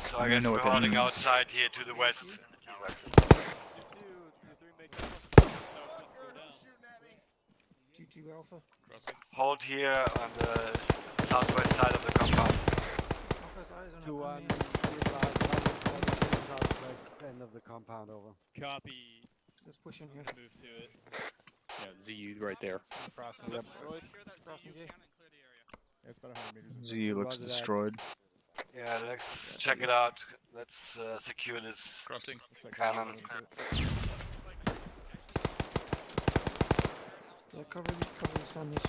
So I guess know we're what that holding means. outside here to the west. Two Alpha. Hold here on the southwest side of the compound. 2-1, southwest end of the compound, over. Copy. Let's push in here. Move to it. Yeah, ZU right there. Crossing. Yep. Crossing J. Yeah, it's about 100 meters. ZU looks Roger that. destroyed. Yeah, let's check it out. Let's secure this Crossing. cannon. Yeah, cover the sun east.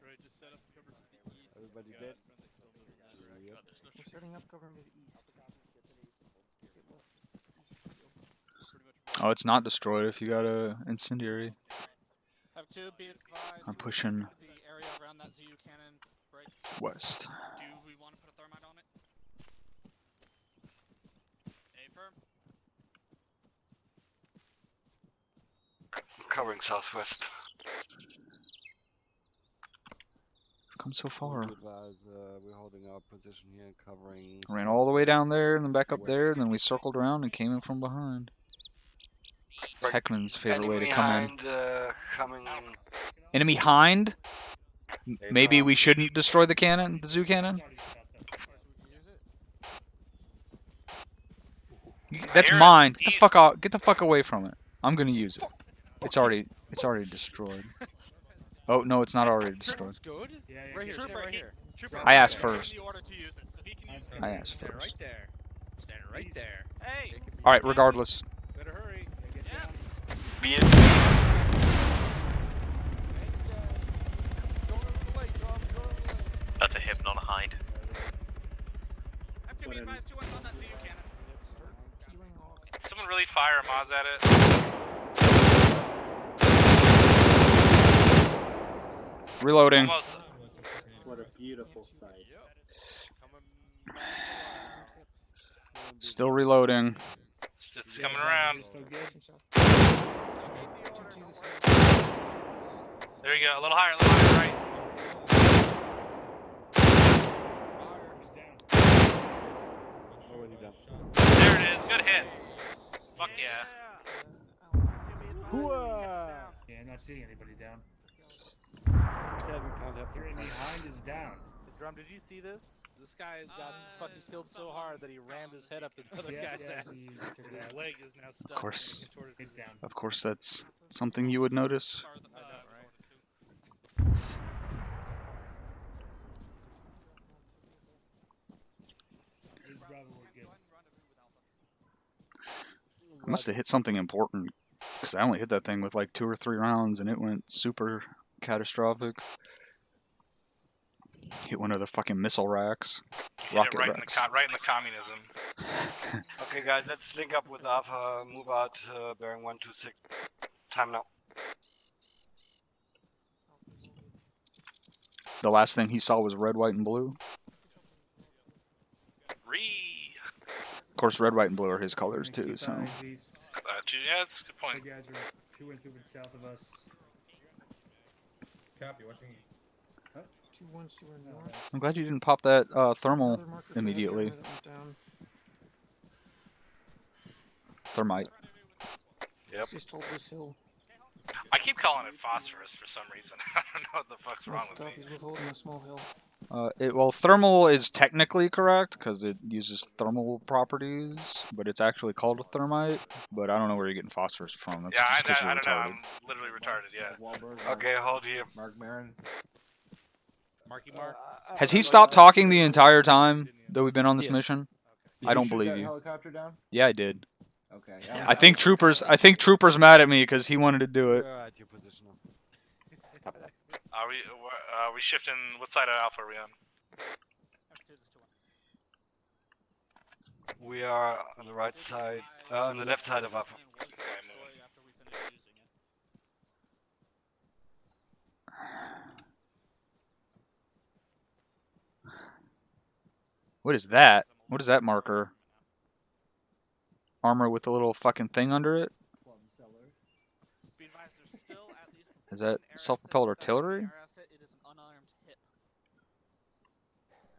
Right, just set up cover to the east. Everybody Got dead? friendly soldiers. Yep. We're setting up cover to the east. Oh, it's not destroyed if you got a incendiary. Have to be advised. I'm pushing The area around that ZU cannon break. west. Do we want to put a thermite on it? Affirm. Covering southwest. I've come so far. We're holding our position here and covering. Ran all the way down there and then back up there, and then we circled around and came in from behind. It's Heckman's favorite way to come in. Coming. Enemy hind? Maybe we shouldn't destroy the cannon, the zoo cannon? That's mine. Get the fuck out. Get the fuck away from it. I'm gonna use it. It's already destroyed. Oh no, it's not already destroyed. Good. Yeah, right here. Stand right here. I asked first. I asked Stand right first. there. Stand right there. Hey. All right, regardless. Better hurry. Be it. That's a hip, not a hind. I'm gonna be advised 2-1 on that ZU cannon. Someone really fire a Maz at it. Reloading. Almost. What a beautiful sight. Still reloading. It's coming around. There you go. A little higher, right? Already done. There it is. Good hit. Fuck yeah. Yeah, I'm not seeing anybody down. Said we can't have Your enemy behind is down. Drum, did you see this? This guy got fucking killed so hard that he rammed his head up the other guy's ass. His leg is now stuck. Of course. It's down. Of course, that's something you would notice. I must have hit something important, because I only hit that thing with like 2 or 3 rounds, and it went super catastrophic. Hit one of the fucking missile racks. Rocket right racks. right in the communism. Okay, guys, let's link up with Alpha. Move out, bearing 126. Time now. The last thing he saw was red, white, and blue. Of course, red, white, and blue are his colors too. So. Yeah, that's a good point. The guys are 2 1 moving south of us. Copy. Watching. 2-1 north. I'm glad you didn't pop that thermal immediately. Thermite. Yep. Just hold this hill. I keep calling it phosphorus for some reason. I don't know what the fuck's wrong with me. He's holding a small hill. Well, thermal is technically correct because it uses thermal properties, but it's actually called a thermite. But I don't know where you're getting phosphorus from. That's Yeah, just 'cause I you're don't know. retarded. I'm literally retarded. Yeah. Okay, hold here. Mark Marin. Marky Mark. Has he stopped talking the entire time that we've been on this mission? Did I don't shoot believe that you. helicopter down? Yeah, I did. Okay. I think Trooper's mad at me because he wanted to do it. At your position. Are we shifting? What side of Alpha are we on? We are on the right side, on the left side of Alpha. What is that? What is that marker? Armor with a little fucking thing under it? Is that self-propelled artillery? Air asset, it is an unarmed hip.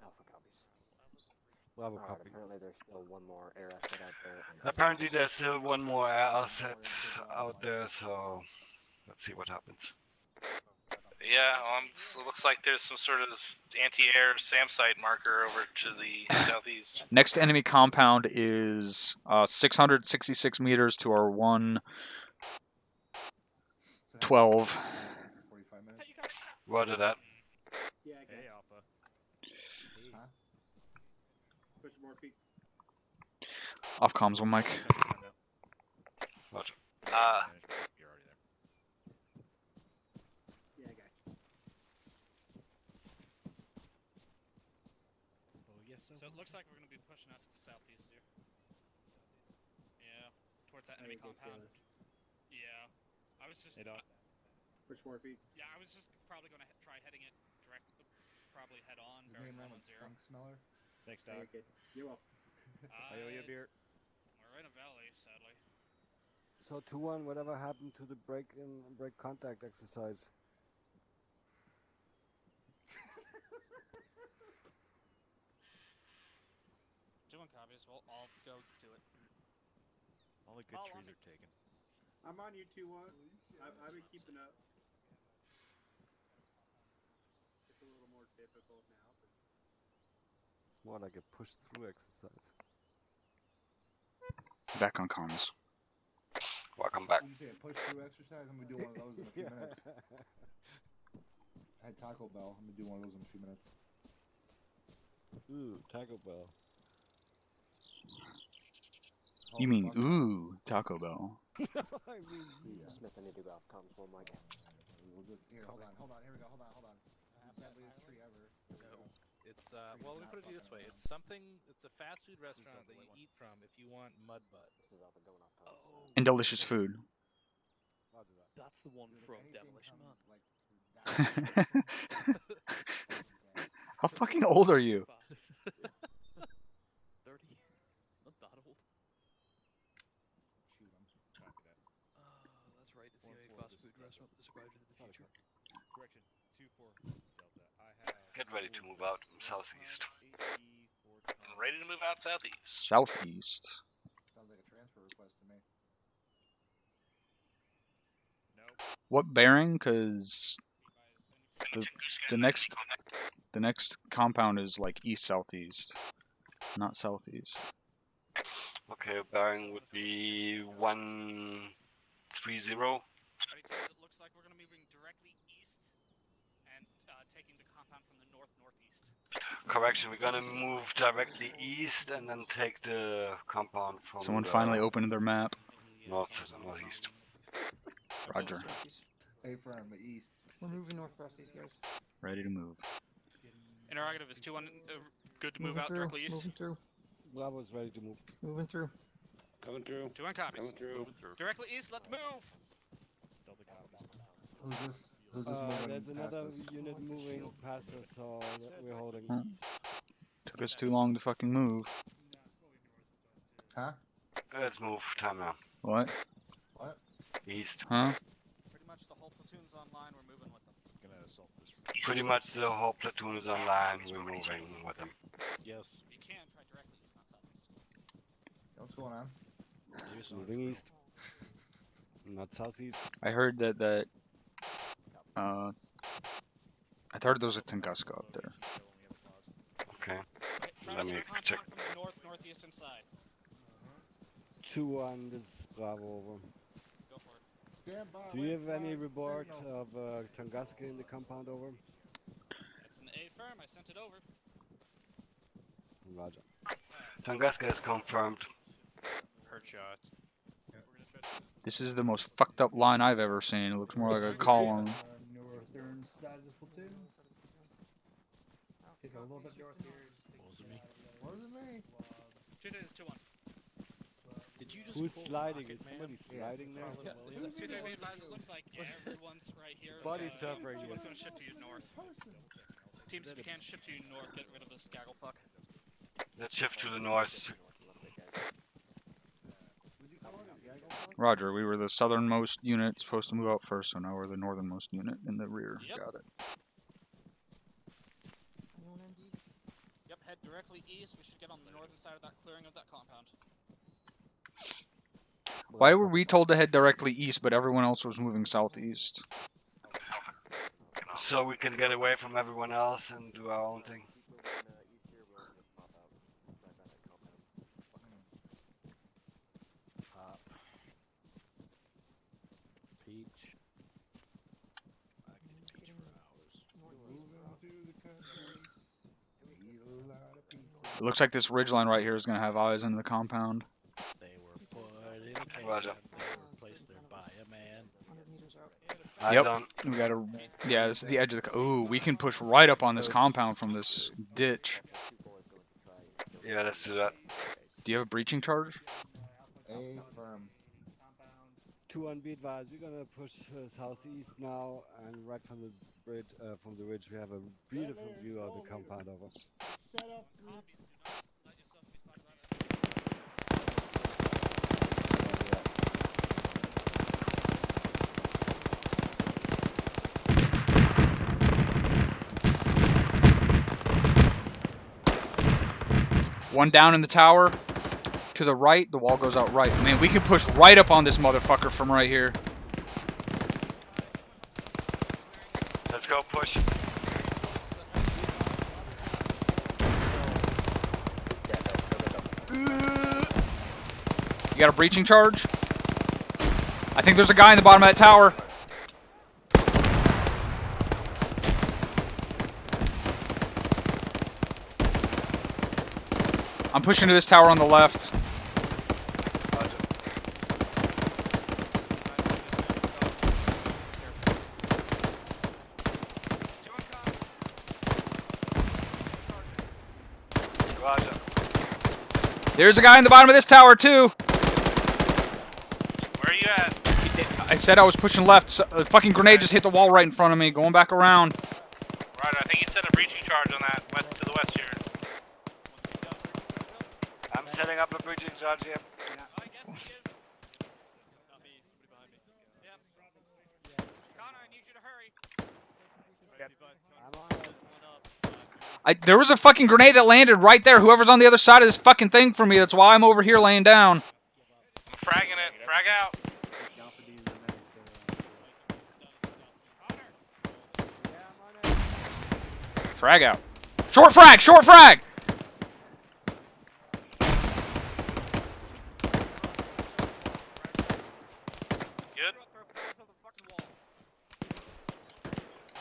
Alpha copies. Bravo Alright, copy. apparently there's still one more air asset out there. Apparently there's still one more air asset out there, so let's see what happens. Yeah, it looks like there's some sort of anti-air SAM site marker over to the southeast. Next enemy compound is 666 meters to our 112. 45 minutes. Roger that. Yeah, I Hey, got Alpha. Huh? push more feet. Off comms, one mic. Roger. You're already there. Yeah, I got you. Oh, yes, So it looks like we're going to be pushing out to the southeast here. Yeah, towards that enemy compound. Yeah. I was just... Push more feet. Yeah, I was just probably going to try heading it direct, probably head on, His bearing name 110. Skunk Smeller. Thanks, Yeah, Doc. okay. You're welcome. I owe you a beer. We're in a valley, sadly. So 2-1, whatever happened to the break contact exercise? Doing copies, well, I'll go do it. All the good trees are taken. I'm on you 2-1. I've been keeping up. It's a little more difficult now, but It's more like a push-through exercise. Back on comms. Welcome back. You say a push through exercise? I'm gonna do one of those in a few minutes. I had Taco Bell. I'm gonna do one of those in a few minutes. Ooh, Taco Bell. You mean ooh, Taco Bell? I mean, Yeah. Smith, I need to go off comms one mic. Here, hold on. Here we go. Hold on. You can't leave this tree ever. No. It's well, let me put it this way. It's a fast food restaurant that you eat from if you want mud butt. This is Alpha going off comms. And delicious food. That's the one from Demolition Man. How fucking old are you? 30. Not that old. That's right. It's the only fast food restaurant that survived into the future. Correction. 2-4 Delta. I have. Get ready to move out southeast. Ready to move out southeast. Southeast. Sounds like a transfer request to me. What bearing? Cause the next compound is like east southeast, not southeast. Okay, bearing would be 130. It looks like we're going to be moving directly east and taking the compound from the northeast. Correction, we're gonna move directly east and then take the compound from Someone finally opened their map. northeast. Roger. A firm, the east. We're moving northwest, these guys. Ready to move. Interrogative is 2-1 good to move Moving out through, directly east. Moving through. Bravo's ready to move. Moving through. Coming through. 2-1 copies. Coming through. Directly east, let's move! Delta copies. Who's this? Who's this moving There's past another us? unit moving past us, so we're holding. Took us too long to fucking move. Huh? Let's move, time now. What? What? East. Huh? Pretty much the whole platoon's online, we're moving with them. Gonna assault this. Pretty much the whole platoon is online, we're moving with them. Yes. You can try directly east, not southeast. What's going on? Moving east. Not southeast. I heard that I thought there was a Tunguska up there. Okay. Try Let to me hit a check. compound from the northeastern side. 2-1, this is Bravo over. Go for it. Stand by, Do you wait have for any report signal. of Tunguska in the compound over? It's an A firm, I sent it over. Roger. Tunguska is confirmed. Hurt shot. This is the most fucked up line I've ever seen. It looks more like a column. Northern side of this platoon. Take a little bit north here. Wasn't me. 2 days, 2-1. Did you just Who's pull sliding? Rocket Is Man somebody from sliding there? Harlan Williams? 2 days, it looks like everyone's right here. Body surf right here. 2-1's gonna shift to you north. Teams, if you can, shift to you north, get rid of this gaggle fuck. Let's shift to the north. Roger, we were the southernmost unit supposed to move out first, so now we're the northernmost unit in the rear. Yep. Got it. Yep, head directly east. We should get on the northern side of that clearing of that compound. Why were we told to head directly east, but everyone else was moving southeast? So we can get away from everyone else and do our own thing. Pop. Peach. I can peach for hours. It looks like this ridgeline right here is going to have eyes into the compound. They were put in a cave. Roger. They were placed there by a man. 100 meters out. Yep. We got to. Yeah, this is the edge of the. Ooh, we can push right up on this compound from this ditch. Yeah, let's do that. Do you have a breaching charge? A firm. 2 on be advised. We're gonna push southeast now, and right from the bridge, from the ridge, we have a beautiful view of the compound over. Set up. One down in the tower. To the right, the wall goes out right. Man, we can push right up on this motherfucker from right here. Let's go push. You got a breaching charge? I think there's a guy in the bottom of that tower. I'm pushing to this tower on the left. Roger. There's a guy in the bottom of this tower too. Where are you at? I said I was pushing left. So a fucking grenade just hit the wall right in front of me. Going back around. Right, I think you set a breaching charge on that west to the west here. I'm setting up a breaching charge here. There was a fucking grenade that landed right there. Whoever's on the other side of this fucking thing for me. That's why I'm over here laying down. I'm fragging it. Frag out. Frag out. Short frag! Short frag! Good.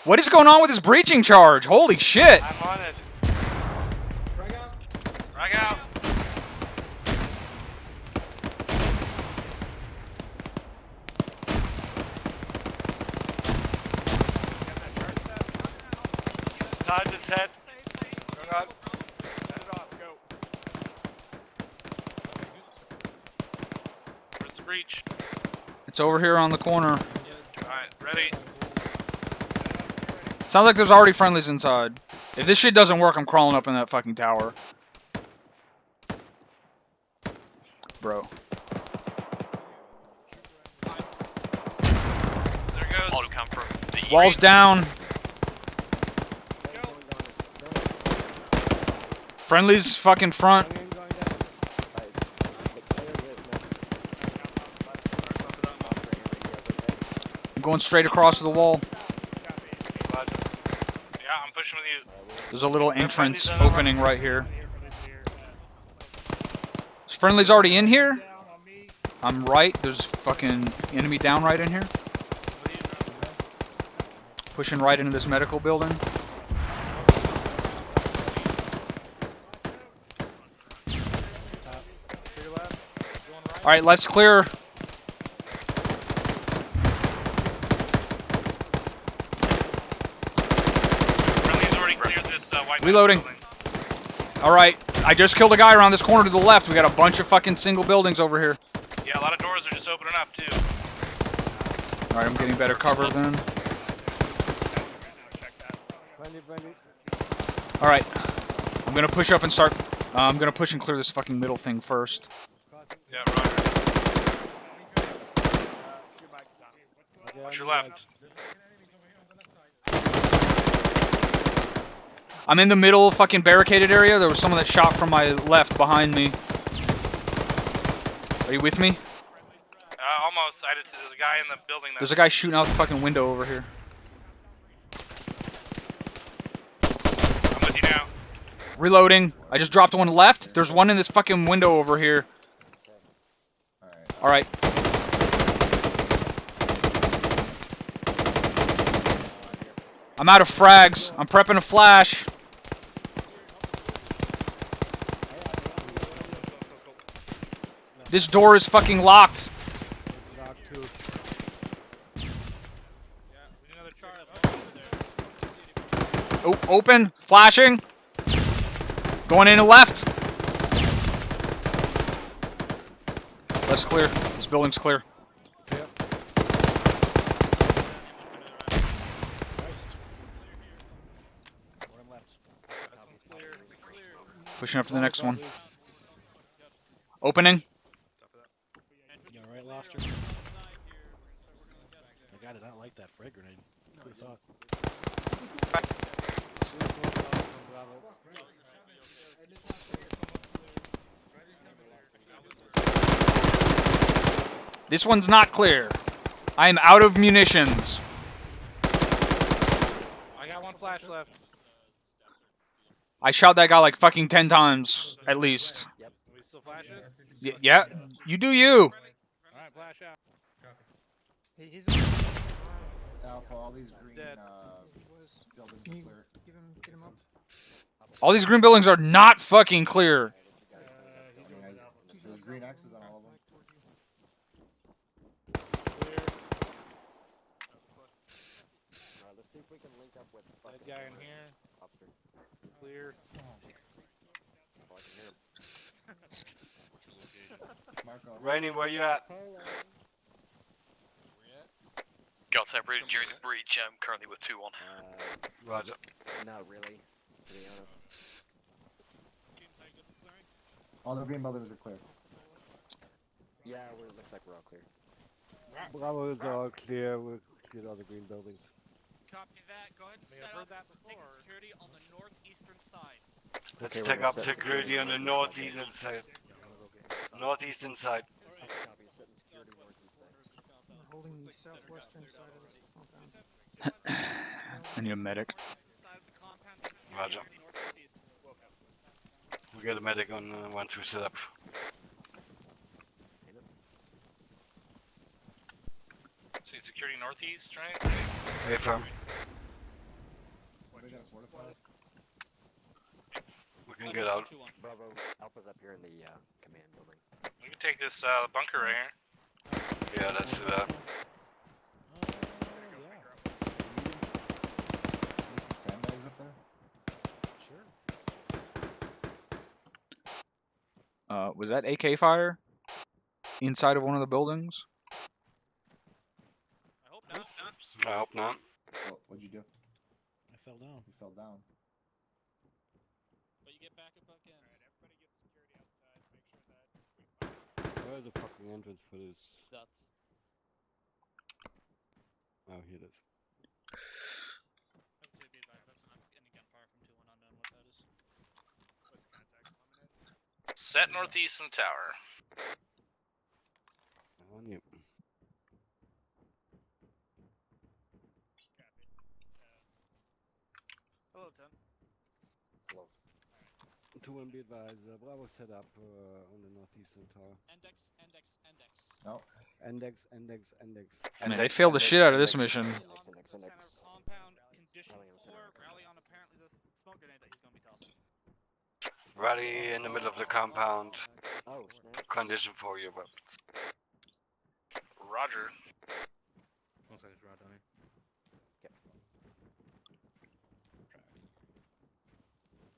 What is going on with this breaching charge? Holy shit! I'm on it. Frag out. Frag out. Sergeant's head. Hang on. Set it off. Go. Where's the breach? It's over here on the corner. Alright, ready. Sounds like there's already friendlies inside. If this shit doesn't work, I'm crawling up in that fucking tower. Bro. There goes. Auto come from the Walls down. Friendlies fucking front. I'm going straight across the wall. Yeah, I'm pushing with you. There's a little entrance opening right here. Is friendlies already in here? I'm right. There's fucking enemy down right in here. Pushing right into this medical building. Alright, let's clear. Friendly's already cleared this white Reloading. Alright, I just killed a guy around this corner to the left. We got a bunch of fucking single buildings over here. Yeah, a lot of doors are just opening up too. Alright, I'm getting better cover then. Alright, I'm gonna push up and start. I'm gonna push and clear this fucking middle thing first. Yeah, Roger. Watch your left. I'm in the middle fucking barricaded area. There was someone that shot from my left behind me. Are you with me? Almost. There's a guy in the building. There's a guy shooting out the fucking window over here. I'm with you now. Reloading. I just dropped one left. There's one in this fucking window over here. Alright. I'm out of frags. I'm prepping a flash. This door is fucking locked. Oh, open. Flashing. Going in and left. That's clear. This building's clear. Pushing up to the next one. Opening. You alright, Loster? The guy did not like that frag grenade. Who would've thought? This one's not clear. I am out of munitions. I got one flash left. I shot that guy like fucking 10 times, at least. Are we still flashing? Yeah, you do you. Alright, flash out. He's Alpha, all these green Dead. buildings Can you clear. get him up? All these green buildings are not fucking clear. There's green X's on all of them. Let's see if we can link up with That guy in here. Clear. Rainy, where you at? Got separated during the breach. I'm currently with 2-1. Roger. Not really, to be honest. All the green buildings are clear. Yeah, looks like we're all clear. Bravo is all clear. We cleared all the green buildings. Copy that. Go ahead and set up stick security on the northeastern side. Let's Okay, take we're up gonna set security on the northeastern side. Northeastern side. Copy, setting security northeast side. We're holding the southwestern side of this compound. I need a medic. Roger. We got a medic on once we set up. See security northeast, right? Hey, firm. We can get out. Bravo, Alpha's up here in the command building. We can take this bunker right here. Yeah, let's do that. Need some sandbags up there? Sure. Was that AK fire? Inside of one of the buildings? I hope not. Oh, what'd you do? I fell down. You fell down. But you get back up again. Alright, everybody get security outside. Make sure that Where's the fucking entrance for this? That's Oh, here it is. hopefully be advised that's not any gunfire from 2-1 unknown what that is. Set northeast in the tower. On you. Hello, Tim. Hello. 2-1 be advised. Bravo set up on the northeastern tower. Index. No. Index. I mean, they failed the shit out of this mission. Center compound, condition 4, rally on apparently this smoke grenade that he's going to be tossing. Rally in the middle of the compound. Oh, snap. Condition for your weapons. Roger. One second, right down here.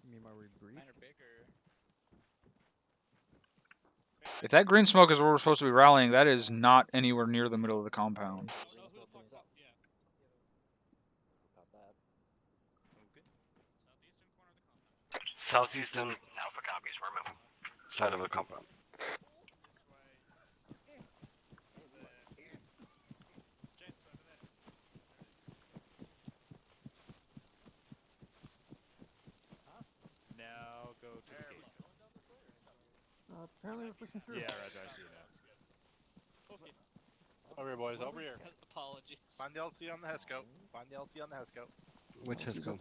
Me and my rebrief. If that green smoke is where we're supposed to be rallying, that is not anywhere near the middle of the compound. Southeastern Alpha copies, remember. Side of the compound. Apparently we're pushing through. Yeah, Roger, I see you now. Okay. Over here, boys, over here. Apologies. Find the LT on the HESCO. Find the LT on the HESCO. Which has come?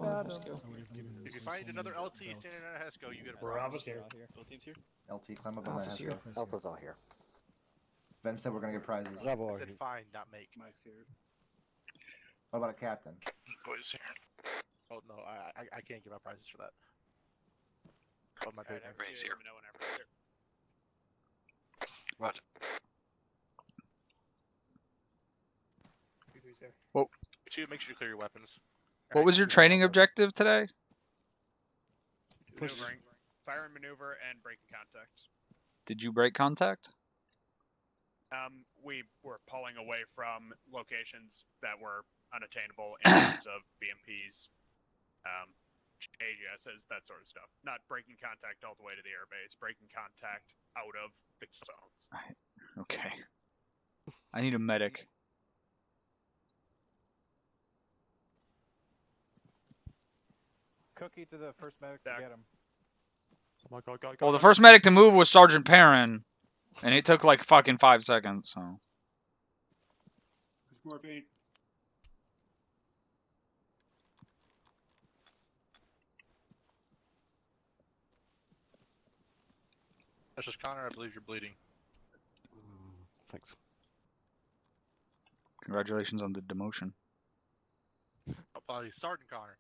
If you find another LT standing on a HESCO, you get a prize. Bravo's here. All teams here? LT, climb up on that Alpha's here. HESCO. Alpha's all here. Ben said we're gonna get prizes. Bravo. I said find, not make. Mike's here. What about a captain? Boys here. Oh no, I can't give out prizes for that. What am I doing? Everybody's here. Let me know when everyone's here. Roger. Well, Make sure you clear your weapons. what was your training objective today? Maneuvering, fire and maneuver, and breaking contact. Did you break contact? We were pulling away from locations that were unattainable in terms of BMPs, AGSs, that sort of stuff. Not breaking contact all the way to the airbase, breaking contact out of the zones. Okay. I need a medic. Cookie to the first medic to get him. Oh my God, Well, the first medic to move was Sergeant Perrin, and it took like fucking 5 seconds, so. There's morphine. That's just Connor, I believe you're bleeding. Thanks. Congratulations on the demotion. Sergeant Connor.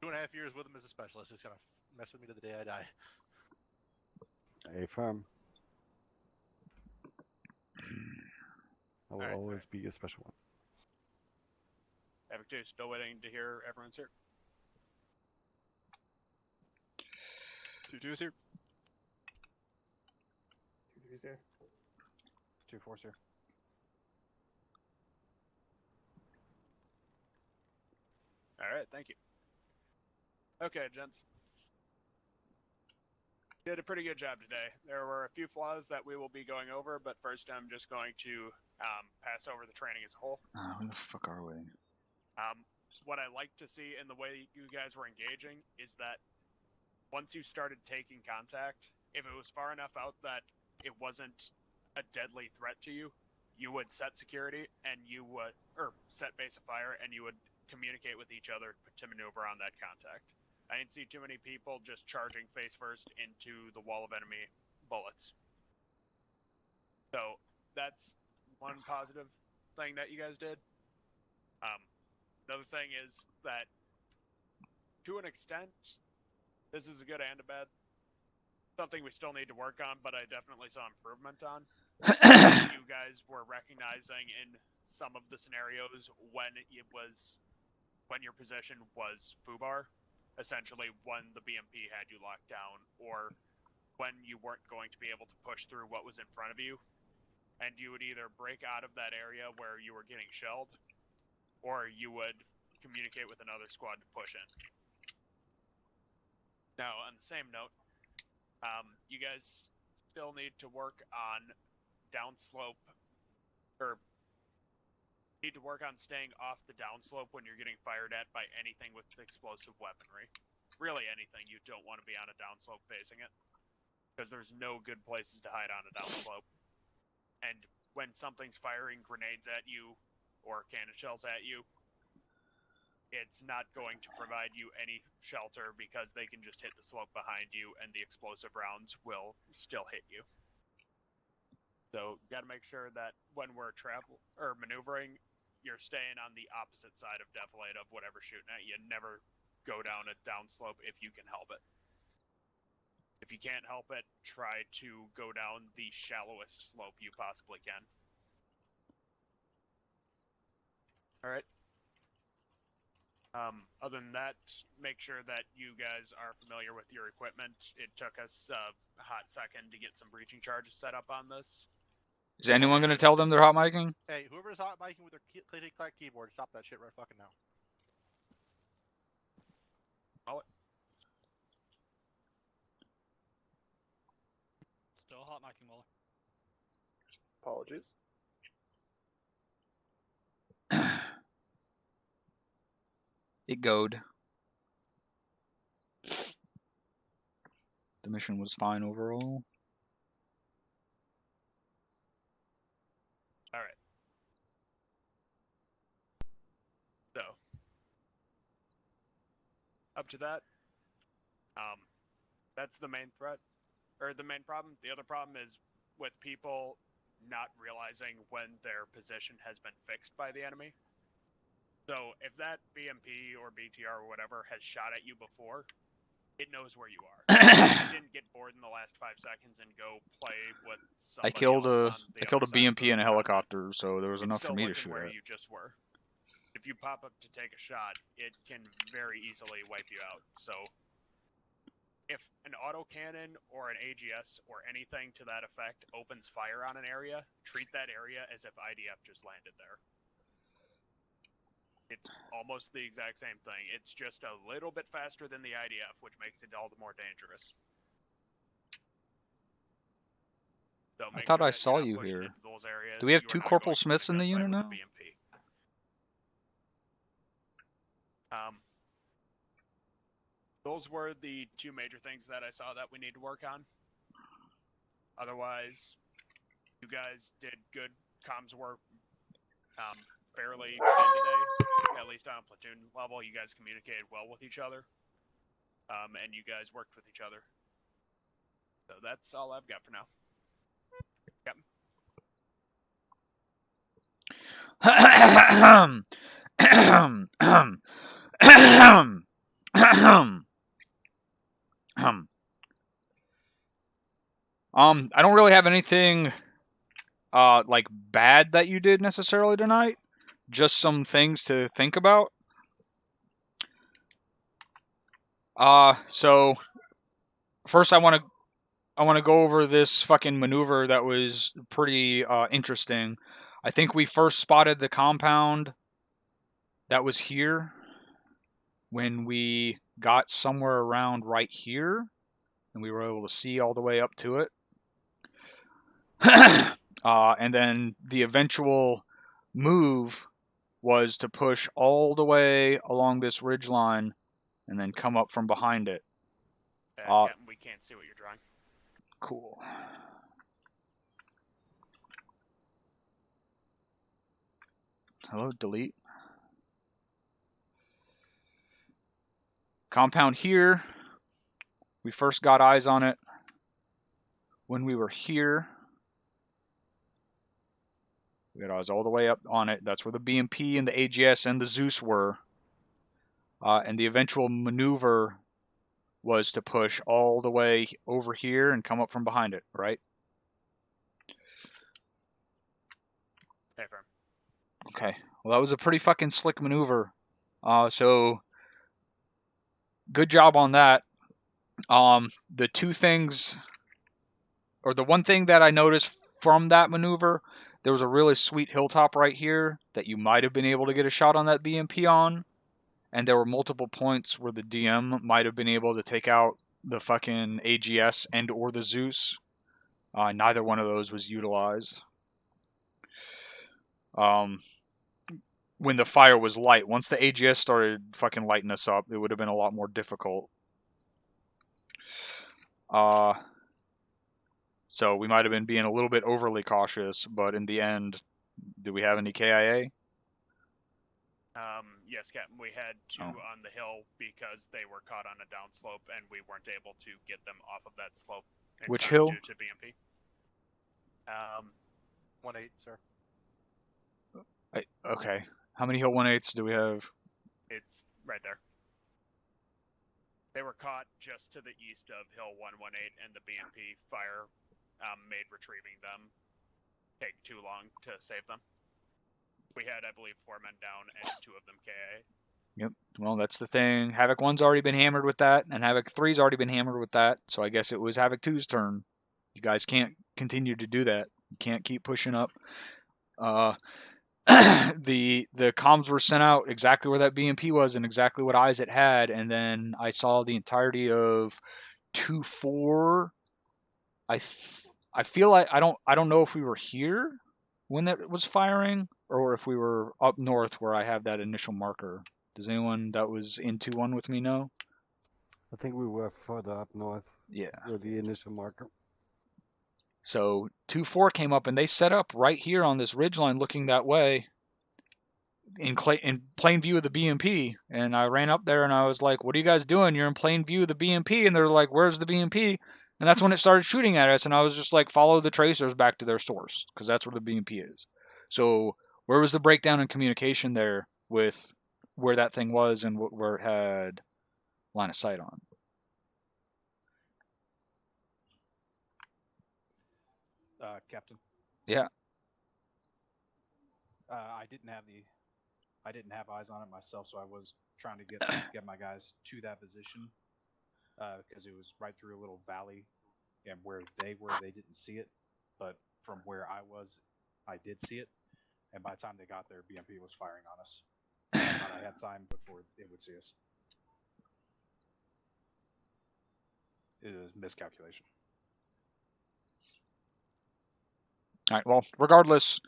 2.5 years with him as a specialist. It's gonna mess with me to the day I die. Affirm. I will always be a special one. Havoc 2, still waiting to hear everyone's here. 2-2 is here. 2-3's here. 2-4's here. Alright, thank you. Okay, gents. Did a pretty good job today. There were a few flaws that we will be going over, but first I'm just going to pass over the training as a whole. Who the fuck are we? What I like to see in the way you guys were engaging is that once you started taking contact, if it was far enough out that it wasn't a deadly threat to you, you would set security and you would, or set base of fire, and you would communicate with each other to maneuver on that contact. I didn't see too many people just charging face first into the wall of enemy bullets. So that's one positive thing that you guys did. Another thing is that, to an extent, this is a good and a bad. Something we still need to work on, but I definitely saw improvement on. You guys were recognizing in some of the scenarios when your position was FUBAR, essentially when the BMP had you locked down, or when you weren't going to be able to push through what was in front of you, and you would either break out of that area where you were getting shelled, or you would communicate with another squad to push in. Now, on the same note, you guys still need to work on downslope, or need to work on staying off the downslope when you're getting fired at by anything with explosive weaponry. Really anything. You don't want to be on a downslope facing it, because there's no good places to hide on a downslope. And when something's firing grenades at you, or cannon shells at you, it's not going to provide you any shelter, because they can just hit the slope behind you and the explosive rounds will still hit you. So, got to make sure that when we're maneuvering, you're staying on the opposite side of defilade of whatever's shooting at you. Never go down a downslope if you can help it. If you can't help it, try to go down the shallowest slope you possibly can. Alright. Other than that, make sure that you guys are familiar with your equipment. It took us a hot second to get some breaching charges set up on this. Is anyone going to tell them they're hot micing? Hey, whoever's hot micing with their click keyboard, stop that shit right fucking now. Still hot micing, Waller. Apologies. It goed. The mission was fine overall. All right. So, up to that, that's the main threat, or the main problem. The other problem is with people not realizing when their position has been fixed by the enemy. So if that BMP or BTR or whatever has shot at you before, it knows where you are. You didn't get bored in the last 5 seconds and go play with somebody I killed else a on the I killed other a side of BMP the and a continent. helicopter, so there was It's enough for still me to looking shoot where at. you just were. If you pop up to take a shot, it can very easily wipe you out. So if an autocannon or an AGS or anything to that effect opens fire on an area, treat that area as if IDF just landed there. It's almost the exact same thing. It's just a little bit faster than the IDF, which makes it all the more dangerous. So I make thought sure I that saw you're not you pushing here. into those areas. Do we have You are 2 not Corporal going for Smiths the in the gunfight unit with now? BMP. Those were the 2 major things that I saw that we need to work on. Otherwise, you guys did good comms work fairly good today, at least on a platoon level. You guys communicated well with each other, and you guys worked with each other. So that's all I've got for now. I don't really have anything like bad that you did necessarily tonight. Just some things to think about. So first I want to go over this fucking maneuver that was pretty interesting. I think we first spotted the compound that was here when we got somewhere around right here, and we were able to see all the way up to it. And then the eventual move was to push all the way along this ridge line and then come up from behind it. Captain, we can't see what you're drawing. Cool. Hello, delete. Compound here. We first got eyes on it when we were here. We got eyes all the way up on it. That's where the BMP and the AGS and the Zeus were. And the eventual maneuver was to push all the way over here and come up from behind it, right? Okay. Well, that was a pretty fucking slick maneuver. So good job on that. The 2 things, or the one thing that I noticed from that maneuver, there was a really sweet hilltop right here that you might have been able to get a shot on that BMP on. And there were multiple points where the DM might have been able to take out the fucking AGS and or the Zeus. Neither one of those was utilized. When the fire was light, once the AGS started fucking lighting us up, it would have been a lot more difficult. So we might have been being a little bit overly cautious, but in the end, do we have any KIA? Yes, Captain. We had 2 on the hill because they were caught on a downslope, and we weren't able to get them off of that slope. Which hill? Due to BMP. 1-8, sir. Okay. How many hill 1-8s do we have? It's right there. They were caught just to the east of Hill 118, and the BMP fire made retrieving them take too long to save them. We had, I believe, 4 men down and 2 of them KA. Yep. Well, that's the thing. Havoc 1's already been hammered with that, and Havoc 3's already been hammered with that, so I guess it was Havoc 2's turn. You guys can't continue to do that. You can't keep pushing up. The comms were sent out exactly where that BMP was and exactly what eyes it had, and then I saw the entirety of 2-4. I feel like I don't know if we were here when that was firing or if we were up north where I have that initial marker. Does anyone that was in 2-1 with me know? I think we were further up north. Yeah. With the initial marker. So 2-4 came up and they set up right here on this ridgeline looking that way in plain view of the BMP. And I ran up there and I was like, what are you guys doing? You're in plain view of the BMP. And they're like, where's the BMP? And that's when it started shooting at us. And I was just like, follow the tracers back to their source because that's where the BMP is. So where was the breakdown in communication there with where that thing was and where it had line of sight on? Captain. Yeah. I didn't have eyes on it myself, so I was trying to get my guys to that position because it was right through a little valley, and where they were, they didn't see it, but from where I was, I did see it. And by the time they got there, BMP was firing on us. I thought I had time before it would see us. It was miscalculation. All right. Well, regardless,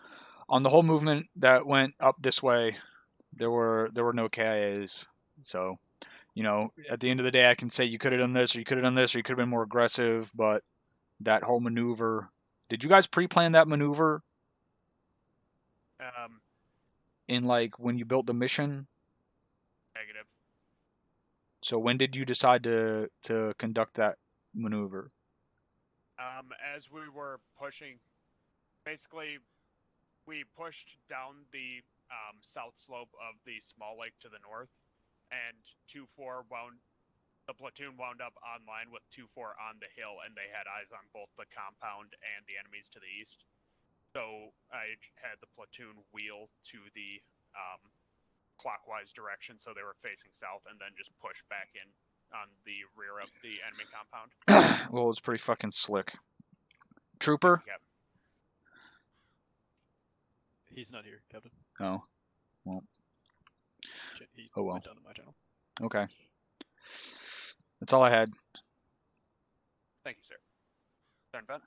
on the whole movement that went up this way, there were no KIAs. So, you know, at the end of the day, I can say you could have done this, or you could have done this, or you could have been more aggressive. But that whole maneuver, did you guys pre-plan that maneuver? In like when you built the mission? Negative. So when did you decide to conduct that maneuver? As we were pushing, basically, we pushed down the south slope of the small lake to the north, and 2-4 the platoon wound up online with 2-4 on the hill, and they had eyes on both the compound and the enemies to the east. So I had the platoon wheel to the clockwise direction, so they were facing south, and then just push back in on the rear of the enemy compound. Well, it's pretty fucking slick. Trooper? Yep. He's not here, Captain. Oh. Well. He Oh well. went down to my channel. Okay. That's all I had. Thank you, sir. Turn Ben.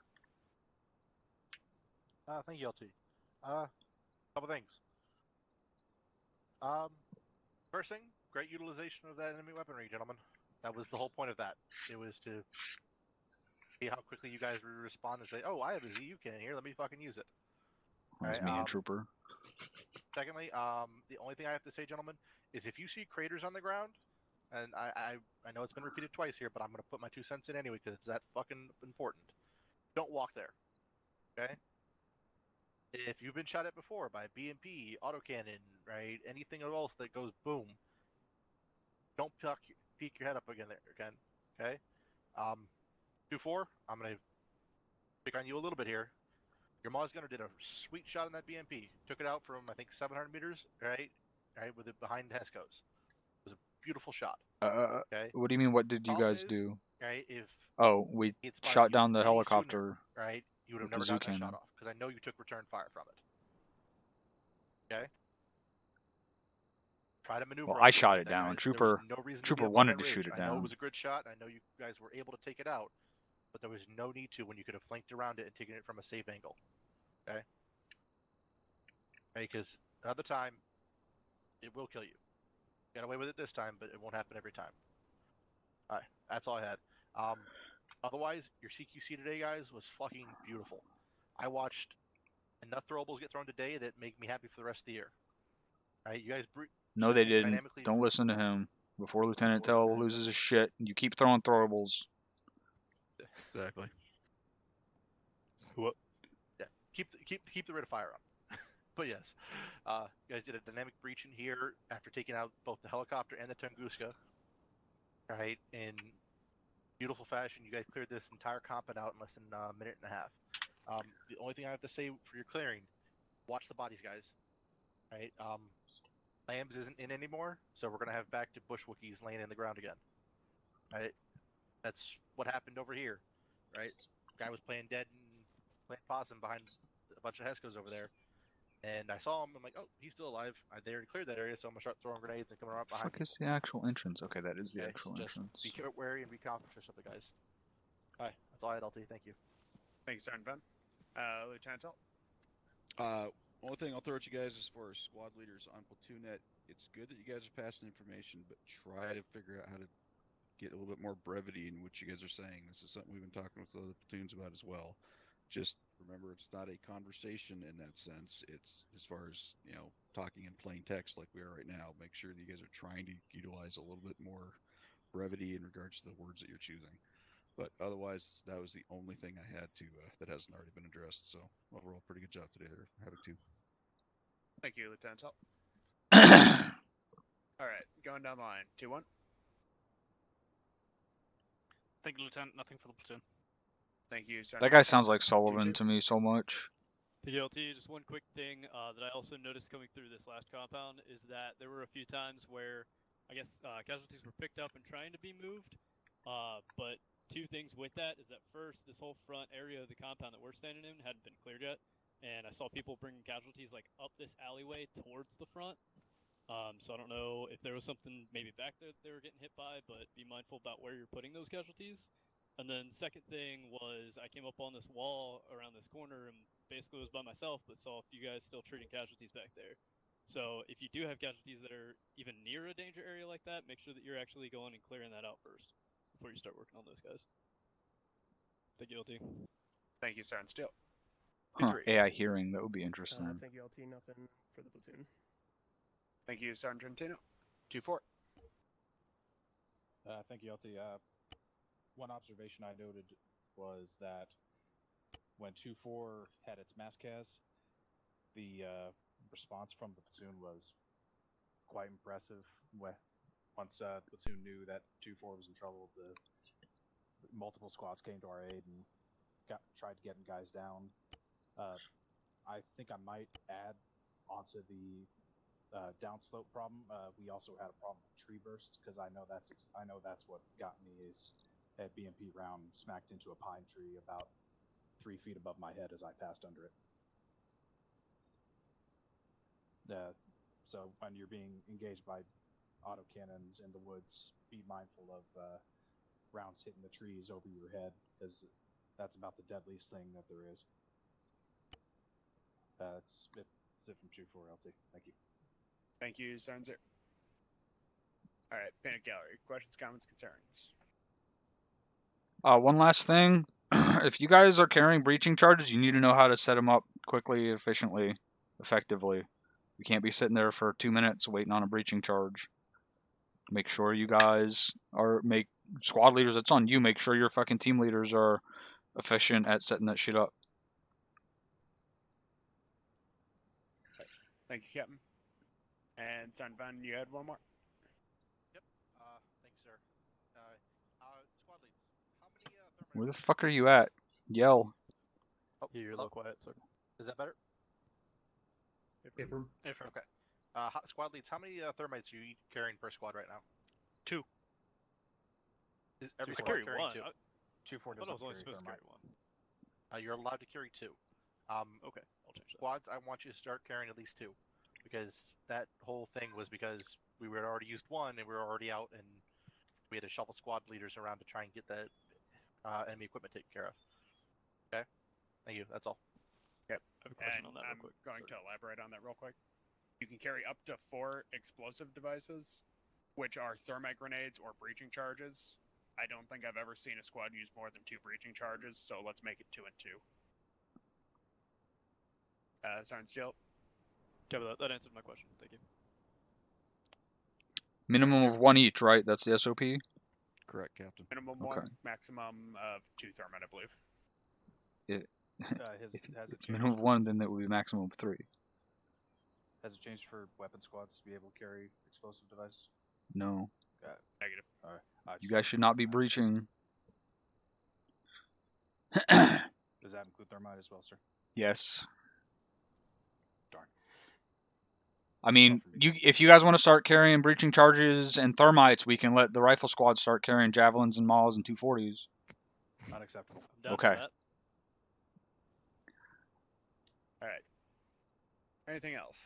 Thank you, LT. Couple things. First thing, great utilization of that enemy weaponry, gentlemen. That was the whole point of that. It was to see how quickly you guys would respond and say, "Oh, I have a ZU cannon here. Let me fucking use it." That was me and Trooper. Secondly, the only thing I have to say, gentlemen, is if you see craters on the ground, and I know it's been repeated twice here, but I'm going to put my 2 cents in anyway because it's that fucking important. Don't walk there. Okay? If you've been shot at before by BMP, autocannon, right, anything else that goes boom, don't peek your head up again. Okay? 2-4, I'm going to pick on you a little bit here. Your Maw's Gunner did a sweet shot on that BMP. Took it out from, I think, 700 meters, right, with it behind Hesco's. It was a beautiful shot. Okay? What do you mean, what did you guys do? Right, if we shot down the helicopter. Sooner, right, you would have with never the gotten that Zucan. shot off, because I know you took return fire from it. Okay? Try to maneuver. Well, I shot it down. Guys. Trooper No reason Trooper to wanted to shoot it I know down. it was a good shot. I know you guys were able to take it out, but there was no need to when you could have flanked around it and taken it from a safe angle. Okay? Because another time, it will kill you. Got away with it this time, but it won't happen every time. All right, that's all I had. Otherwise, your CQC today, guys, was fucking beautiful. I watched enough throwables get thrown today that make me happy for the rest of the year. All right, you guys. No, they didn't. Don't listen to him. Before Lieutenant Tell loses his shit, you keep throwing throwables. Exactly. What? Yeah, keep the rate of fire up. But yes, you guys did a dynamic breach in here after taking out both the helicopter and the Tunguska. Right, in beautiful fashion, you guys cleared this entire compound out in less than a minute and a half. The only thing I have to say for your clearing, watch the bodies, guys. Right, Lambs isn't in anymore, so we're gonna have back to bush Wookiees laying in the ground again. Right, that's what happened over here. Right, guy was playing dead and playing possum behind a bunch of Hesco's over there. And I saw him. I'm like, oh, he's still alive. They already cleared that area, so I'm gonna start throwing grenades and coming around behind Fuck is the actual entrance? Okay, that is the Okay, actual just entrance. be wary and be confident of the guys. All right, that's all I had, LT. Thank you. Thank you, Sergeant Ben. Lieutenant Tell. Only thing I'll throw at you guys as far as squad leaders on Platoonnet, it's good that you guys are passing information, but try to figure out how to get a little bit more brevity in what you guys are saying. This is something we've been talking with the other platoons about as well. just remember it's not a conversation in that sense. It's as far as, talking in plain text like we are right now. Make sure that you guys are trying to utilize a little bit more brevity in regards to the words that you're choosing. But otherwise, that was the only thing I had to that hasn't already been addressed. So overall, pretty good job today there, Havoc 2. Thank you, Lieutenant. All right, going down the line. 2-1. Thank you, Lieutenant. Nothing for the platoon. Thank you, That guy sounds like Sullivan 2-2. to me so much. The GLT, just one quick thing that I also noticed coming through this last compound is that there were a few times where, I guess, casualties were picked up and trying to be moved. But two things with that is that first, this whole front area of the compound that we're standing in hadn't been cleared yet, and I saw people bringing casualties like up this alleyway towards the front. So I don't know if there was something maybe back there that they were getting hit by, but be mindful about where you're putting those casualties. And then second thing was I came up on this wall around this corner and basically was by myself, but saw a few guys still treating casualties back there. So if you do have casualties that are even near a danger area like that, make sure that you're actually going and clearing that out first before you start working on those guys. Thank you, LT. Thank you, Sergeant Steele. AI hearing, that would be interesting. Thank you, LT. Nothing for the platoon. Thank you, Sergeant Trentino. 2-4. Thank you, LT. One observation I noted was that when 2-4 had its mass cas, the response from the platoon was quite impressive. Once the platoon knew that 2-4 was in trouble, the multiple squads came to our aid and tried getting guys down. I think I might add onto the downslope problem. We also had a problem with tree bursts because I know that's what got me is a BMP round smacked into a pine tree about 3 feet above my head as I passed under it. So when you're being engaged by autocannons in the woods, be mindful of rounds hitting the trees over your head because that's about the deadliest thing that there is. That's it from 2-4 LT. Thank you. Thank you, Sergeant Zero. All right, Panic Gallery. Questions, comments, concerns? One last thing. If you guys are carrying breaching charges, you need to know how to set them up quickly, efficiently, effectively. You can't be sitting there for 2 minutes waiting on a breaching charge. Make sure you guys make squad leaders. It's on you. Make sure your fucking team leaders are efficient at setting that shit up. Thank you, Captain. And Sergeant Van, you had one more? Yep. Thanks, sir. Squad leads. How many Where the fuck are you at? Yell. Oh, you're a little quiet, sir. Is that better? Okay. Squad leads, how many thermites are you carrying per squad right now? 2. Is every I squad carry carrying 1. 2? 2-4 doesn't carry thermite. You're allowed to carry 2. Okay, I'll change that. Squads, I want you to start carrying at least 2. Because that whole thing was because we had already used 1 and we were already out and we had to shuffle squad leaders around to try and get that enemy equipment taken care of. Okay? Thank you, that's all. Yep. I have a question and on that I'm real quick. going to elaborate on that real quick. You can carry up to 4 explosive devices, which are thermite grenades or breaching charges. I don't think I've ever seen a squad use more than 2 breaching charges, so let's make it 2 and 2. Sergeant Steele? Kevin, that answered my question. Thank you. Minimum of 1 each, right? That's the SOP? Correct, Captain. Minimum 1, maximum of 2 thermite, I believe. Has It's minimum of 1, then it would be maximum of 3. Has it changed for weapon squads to be able to carry explosive devices? No. Negative. All right. You guys should not be breaching. Does that include thermite as well, sir? Yes. Darn. I mean, if you guys want to start carrying breaching charges and thermites, we can let the rifle squad start carrying javelins and maws and 240s. Unacceptable. Okay. All right. Anything else?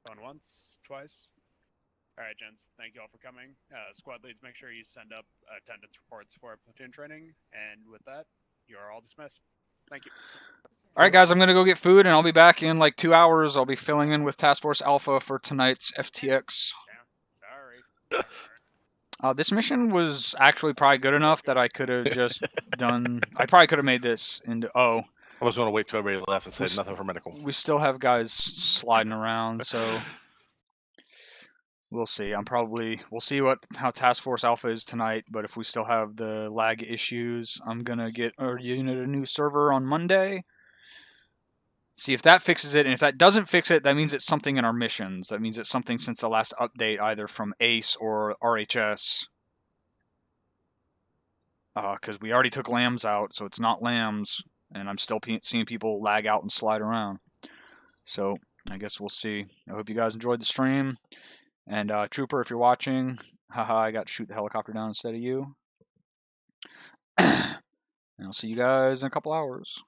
Going once, twice? All right, gents. Thank you all for coming. Squad leads, make sure you send up attendance reports for platoon training. And with that, you are all dismissed. Thank you. All right, guys. I'm going to go get food, and I'll be back in like 2 hours. I'll be filling in with Task Force Alpha for tonight's FTX. Yeah, sorry. This mission was actually probably good enough that I could have just done. I probably could have made this into. Oh. I was going to wait till everybody left and say nothing for medical. We still have guys sliding around, so we'll see. We'll see how Task Force Alpha is tonight. But if we still have the lag issues, I'm gonna get a unit a new server on Monday. See if that fixes it, and if that doesn't fix it, that means it's something in our missions. That means it's something since the last update, either from ACE or RHS. Because we already took lambs out, so it's not lambs, and I'm still seeing people lag out and slide around. So I guess we'll see. I hope you guys enjoyed the stream. And Trooper, if you're watching, haha, I got to shoot the helicopter down instead of you. And I'll see you guys in a couple hours.